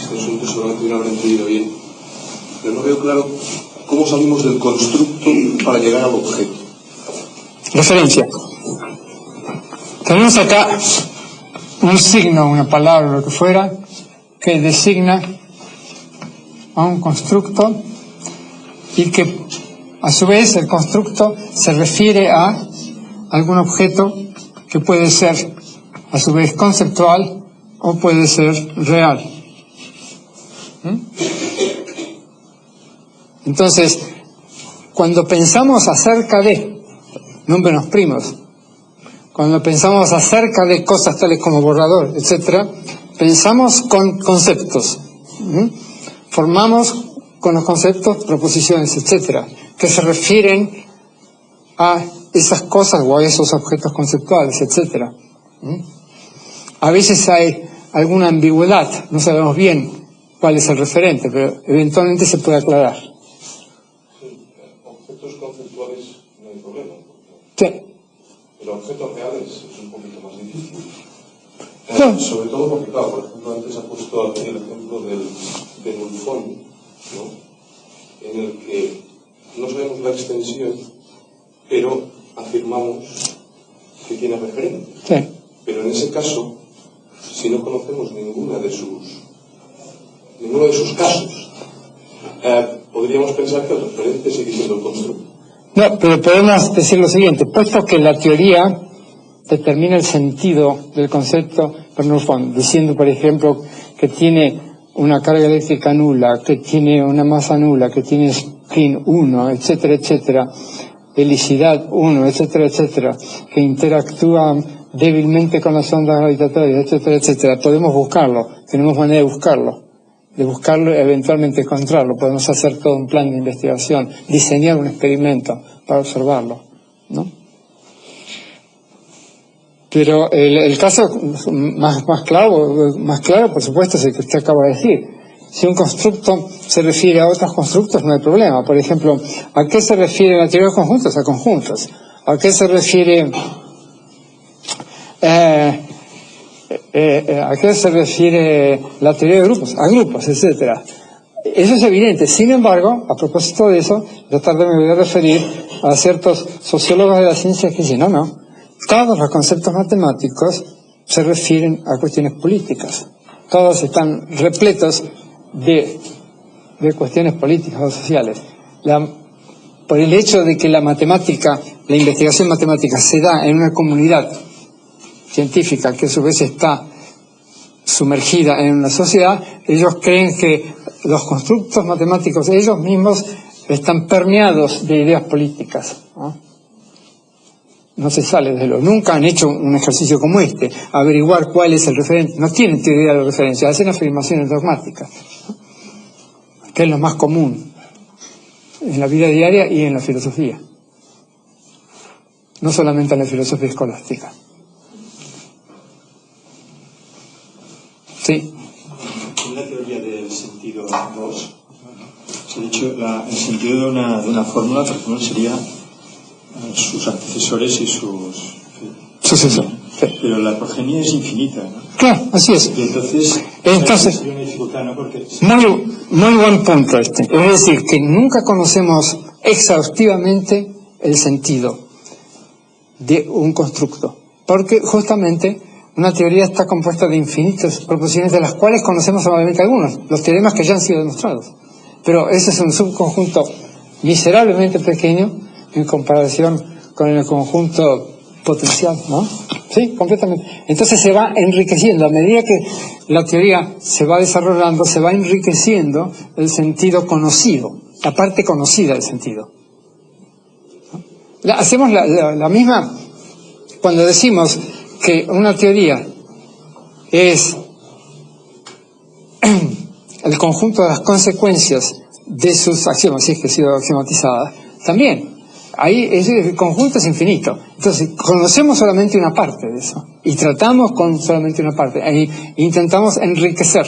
este asunto, seguramente no habrá entendido bien, pero no veo claro cómo salimos del constructo para llegar al objeto. Referencia. Tenemos acá un signo, una palabra, lo que fuera, que designa a un constructo y que a su vez el constructo se refiere a algún objeto que puede ser a su vez conceptual o puede ser real. Entonces, cuando pensamos acerca de números primos, cuando pensamos acerca de cosas tales como borrador, etcétera, pensamos con conceptos. Formamos con los conceptos proposiciones, etcétera, que se refieren a esas cosas o a esos objetos conceptuales, etcétera. A veces hay alguna ambigüedad, no sabemos bien cuál es el referente, pero eventualmente se puede aclarar. Sí, objetos conceptuales no hay problema. Sí. Pero objetos reales es un poquito más difícil. Sí. Sobre todo porque, claro, por ejemplo, antes ha puesto el ejemplo del Ulfón, ¿no? En el que no sabemos la extensión, pero afirmamos que tiene referente. Sí. Pero en ese caso, si no conocemos ninguno de sus casos, podríamos pensar que el referente sigue siendo el constructo. No, pero podemos decir lo siguiente: puesto que la teoría determina el sentido del concepto Bernard-Ulfón, diciendo, por ejemplo, que tiene una carga eléctrica nula, que tiene una masa nula, que tiene spin 1, etcétera, etcétera, helicidad 1, etcétera, etcétera, que interactúa débilmente con las ondas gravitatorias, etcétera, etcétera. Podemos buscarlo, tenemos manera de buscarlo y eventualmente encontrarlo. Podemos hacer todo un plan de investigación, diseñar un experimento para observarlo, ¿no? Pero el caso más claro, por supuesto, es el que usted acaba de decir. Si un constructo se refiere a otros constructos, no hay problema. Por ejemplo, ¿a qué se refiere la teoría de conjuntos? A conjuntos. ¿A qué se refiere ¿a qué se refiere la teoría de grupos? A grupos, etcétera. Eso es evidente. Sin embargo, a propósito de eso, yo tarde me voy a referir a ciertos sociólogos de la ciencia que dicen, no, todos los conceptos matemáticos se refieren a cuestiones políticas. Todos están repletos de cuestiones políticas o sociales. Por el hecho de que la investigación matemática se da en una comunidad científica que a su vez está sumergida en una sociedad, ellos creen que los constructos matemáticos ellos mismos están permeados de ideas políticas, ¿no? No se sale de lo. Nunca han hecho un ejercicio como este, averiguar cuál es el referente. No tienen teoría de referencia, hacen afirmaciones dogmáticas, ¿no? Que es lo más común en la vida diaria y en la filosofía. No solamente en la filosofía escolástica. Sí. En la teoría del sentido 2, se ha dicho el sentido de una fórmula, por ejemplo, sería sus antecesores y sus sucesores. Sí. Pero la progenie es infinita, ¿no? Claro, así es. Y entonces sería una dificultad, ¿no? Porque muy buen punto este. Es decir, que nunca conocemos exhaustivamente el sentido de un constructo, porque justamente una teoría está compuesta de infinitas proposiciones, de las cuales conocemos solamente algunos, los teoremas que ya han sido demostrados. Pero ese es un subconjunto miserablemente pequeño en comparación con el conjunto potencial, ¿no? Sí, completamente. Entonces se va enriqueciendo, a medida que la teoría se va desarrollando, se va enriqueciendo el sentido conocido, la parte conocida del sentido. Hacemos la misma cuando decimos que una teoría es el conjunto de las consecuencias de sus axiomas, si es que ha sido axiomatizada, también. Ahí el conjunto es infinito. Entonces, conocemos solamente una parte de eso. Y tratamos con solamente una parte. E intentamos enriquecer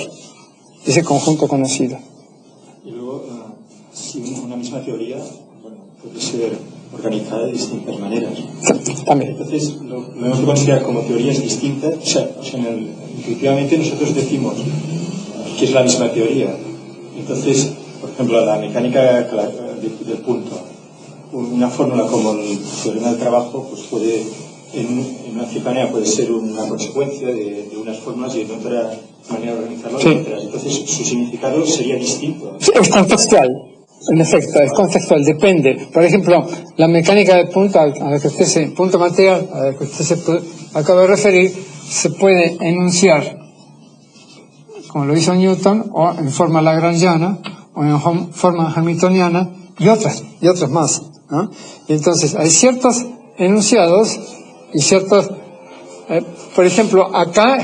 ese conjunto conocido. Y luego, si una misma teoría, puede ser organizada de distintas maneras. También. Entonces, lo hemos de considerar como teorías distintas. Intuitivamente nosotros decimos que es la misma teoría. Entonces, por ejemplo, la mecánica del punto. Una fórmula como el teorema del trabajo, pues puede, en una cierta manera, puede ser una consecuencia de unas fórmulas y en otra manera de organizarlo de otras. Entonces, su significado sería distinto. Sí, es contextual, en efecto, es contextual, depende. Por ejemplo, la mecánica del punto, a la que usted punto material, a la que usted se acaba de referir, se puede enunciar, como lo hizo Newton, o en forma lagrangiana, o en forma hamiltoniana, y otras más, ¿no? Y entonces hay ciertos enunciados y ciertos, por ejemplo, acá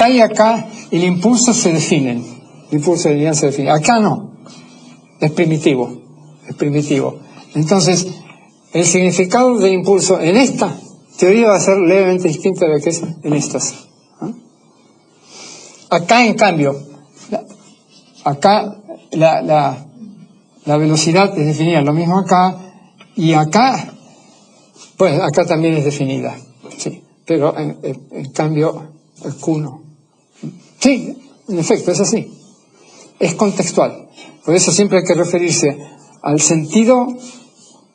y acá el impulso se definen, el impulso de lineal se define, acá no, es primitivo. Entonces, el significado del impulso en esta teoría va a ser levemente distinto de lo que es en estas, ¿no? Acá, en cambio, acá la velocidad es definida, lo mismo acá, y acá, pues acá también es definida, sí, pero en cambio el Q no. Sí, en efecto, es así, es contextual, por eso siempre hay que referirse al sentido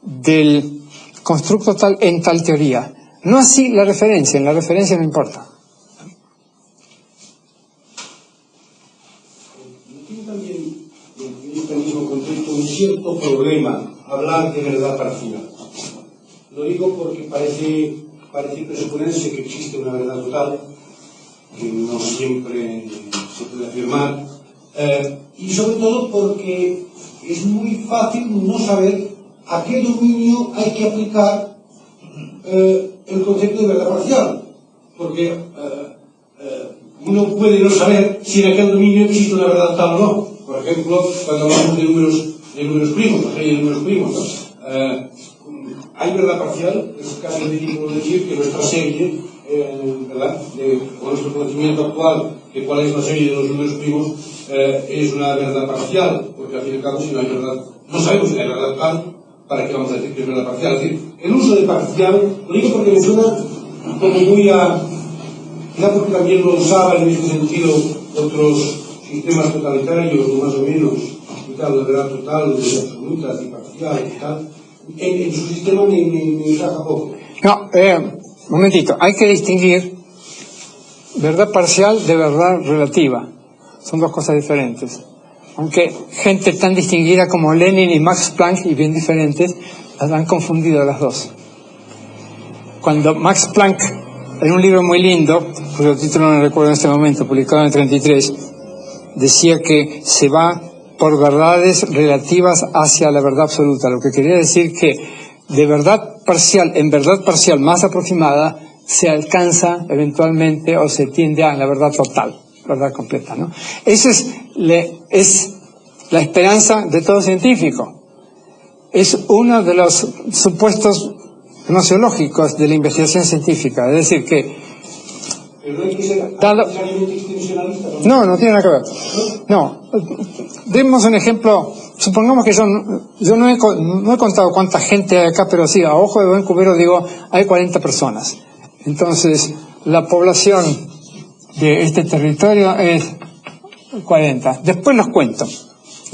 del constructo tal en tal teoría, no así la referencia, en la referencia no importa. Un cierto problema hablar de verdad parcial. Lo digo porque parece presuponerse que existe una verdad total, que no siempre se puede afirmar, y sobre todo porque es muy fácil no saber a qué dominio hay que aplicar el concepto de verdad parcial, porque uno puede no saber si en aquel dominio existe una verdad total o no. Por ejemplo, cuando hablamos de números primos, la serie de números primos, ¿no? Hay verdad parcial, es casi ridículo decir que nuestra serie, ¿verdad? Con nuestro conocimiento actual, que cuál es la serie de los números primos, es una verdad parcial, porque al fin y al cabo, si no hay verdad, no sabemos si hay verdad total, ¿para qué vamos a decir que es verdad parcial? Es decir, el uso de parcial, lo digo porque me suena como muy a, quizá porque también lo usaban en este sentido otros sistemas totalitarios, más o menos, y tal, de verdad total, de absolutas y parcial y tal. En su sistema me encaja poco. No, momentito, hay que distinguir verdad parcial de verdad relativa. Son dos cosas diferentes. Aunque gente tan distinguida como Lenin y Max Planck, y bien diferentes, las han confundido las dos. Cuando Max Planck en un libro muy lindo, cuyo título no recuerdo en este momento, publicado en el 33, decía que se va por verdades relativas hacia la verdad absoluta, lo que quería decir que de verdad parcial en verdad parcial más aproximada se alcanza eventualmente o se tiende a la verdad total, verdad completa, ¿no? Esa es la esperanza de todo científico. Es uno de los supuestos gnoseológicos de la investigación científica, es decir que pero no hay que ser necesariamente extensionalista. no tiene nada que ver. No, demos un ejemplo. Supongamos que yo no he contado cuánta gente hay acá, pero sí, a ojo de buen cubero digo, hay 40 personas. Entonces, la población de este territorio es 40. Después los cuento.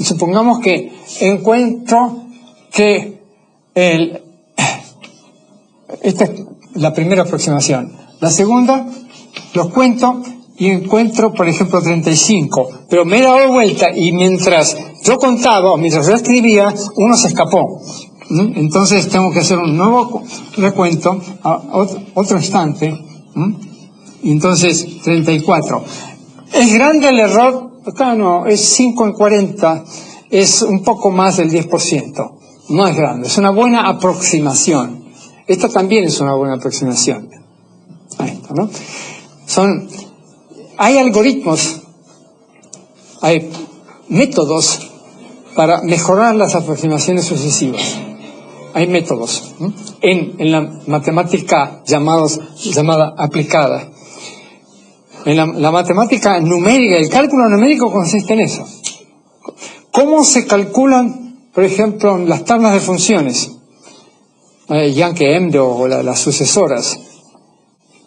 Y supongamos que encuentro que esta es la primera aproximación. La segunda, los cuento y encuentro, por ejemplo, 35. Pero me he dado vuelta y mientras yo contaba o mientras yo escribía, uno se escapó. Entonces tengo que hacer un nuevo recuento a otro instante. Y entonces 34. ¿Es grande el error? Acá no, es 5 en 40, es un poco más del 10%. No es grande, es una buena aproximación. Esta también es una buena aproximación. A esto, ¿no? Hay algoritmos, hay métodos para mejorar las aproximaciones sucesivas. Hay métodos en la matemática llamada aplicada. En la matemática numérica, el cálculo numérico consiste en eso. ¿Cómo se calculan, por ejemplo, las tablas de funciones? Yankee Emde o las sucesoras,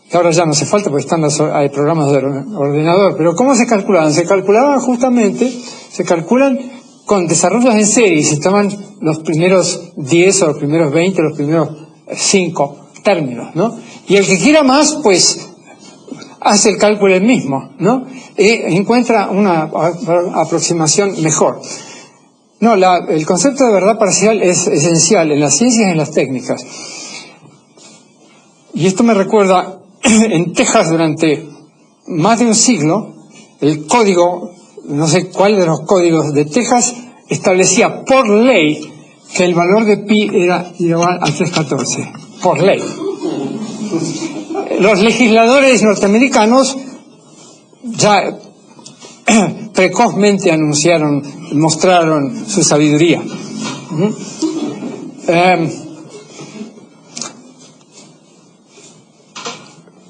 que ahora ya no hace falta porque hay programas de ordenador, pero ¿cómo se calculaban? Se calculaban con desarrollos en serie, se toman los primeros 10 o los primeros 20 o los primeros 5 términos, ¿no? Y el que quiera más, pues, hace el cálculo él mismo, ¿no? Y encuentra una aproximación mejor. No, el concepto de verdad parcial es esencial en las ciencias y en las técnicas. Y esto me recuerda, en Texas durante más de un siglo, el código, no sé cuál de los códigos de Texas, establecía por ley que el valor de pi era igual a 314. Por ley. Los legisladores norteamericanos ya precozmente mostraron su sabiduría.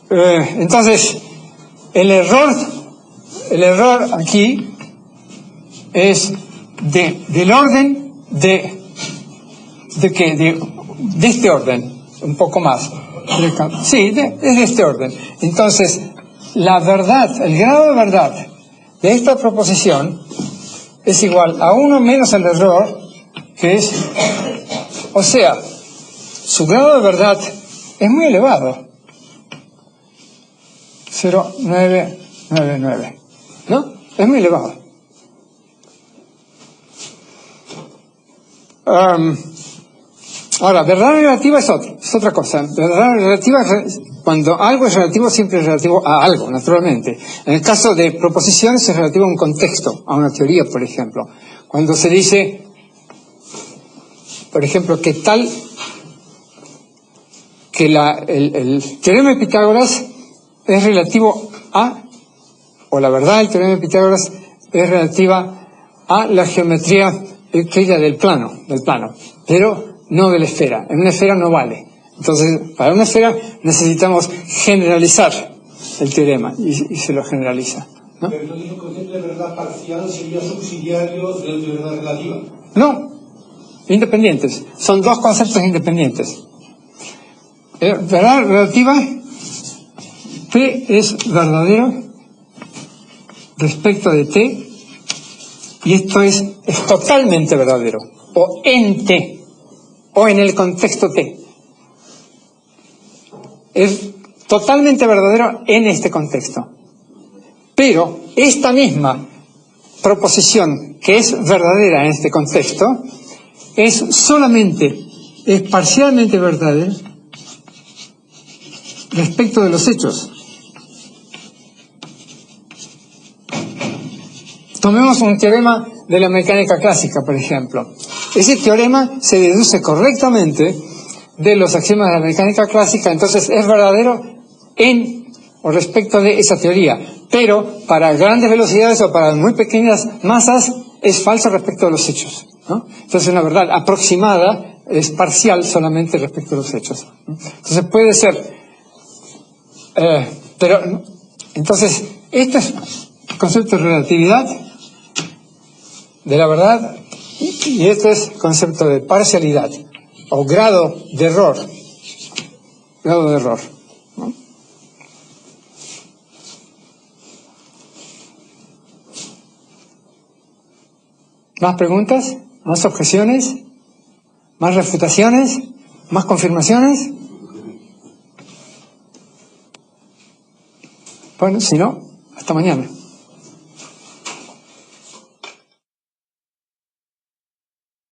Entonces, el error aquí es del orden de este orden, un poco más. Sí, es de este orden. Entonces, la verdad, el grado de verdad de esta proposición es igual a 1 menos el error, que es, o sea, su grado de verdad es muy elevado. 0,999, ¿no? Es muy elevado. Ahora, verdad relativa es otra cosa. Verdad relativa, cuando algo es relativo, siempre es relativo a algo, naturalmente. En el caso de proposiciones es relativo a un contexto, a una teoría, por ejemplo. Cuando se dice, por ejemplo, que el teorema de Pitágoras es relativo a, o la verdad del teorema de Pitágoras es relativa a la geometría euclídea del plano, pero no de la esfera. En una esfera no vale. Entonces, para una esfera necesitamos generalizar el teorema y se lo generaliza, ¿no? Pero entonces el concepto de verdad parcial sería subsidiario del de verdad relativa. No, independientes. Son dos conceptos independientes. Verdad relativa, P es verdadero respecto de T, y esto es totalmente verdadero, o en T, o en el contexto T. Es totalmente verdadero en este contexto. Pero esta misma proposición, que es verdadera en este contexto, es parcialmente verdadera respecto de los hechos. Tomemos un teorema de la mecánica clásica, por ejemplo. Ese teorema se deduce correctamente de los axiomas de la mecánica clásica, entonces es verdadero en o respecto de esa teoría, pero para grandes velocidades o para muy pequeñas masas es falso respecto de los hechos, ¿no? Entonces una verdad aproximada es parcial solamente respecto de los hechos, ¿no? Entonces puede ser, pero entonces este es el concepto de relatividad de la verdad y este es el concepto de parcialidad o grado de error, ¿no? ¿Más preguntas? ¿Más objeciones? ¿Más refutaciones? ¿Más confirmaciones? Bueno, si no, hasta mañana.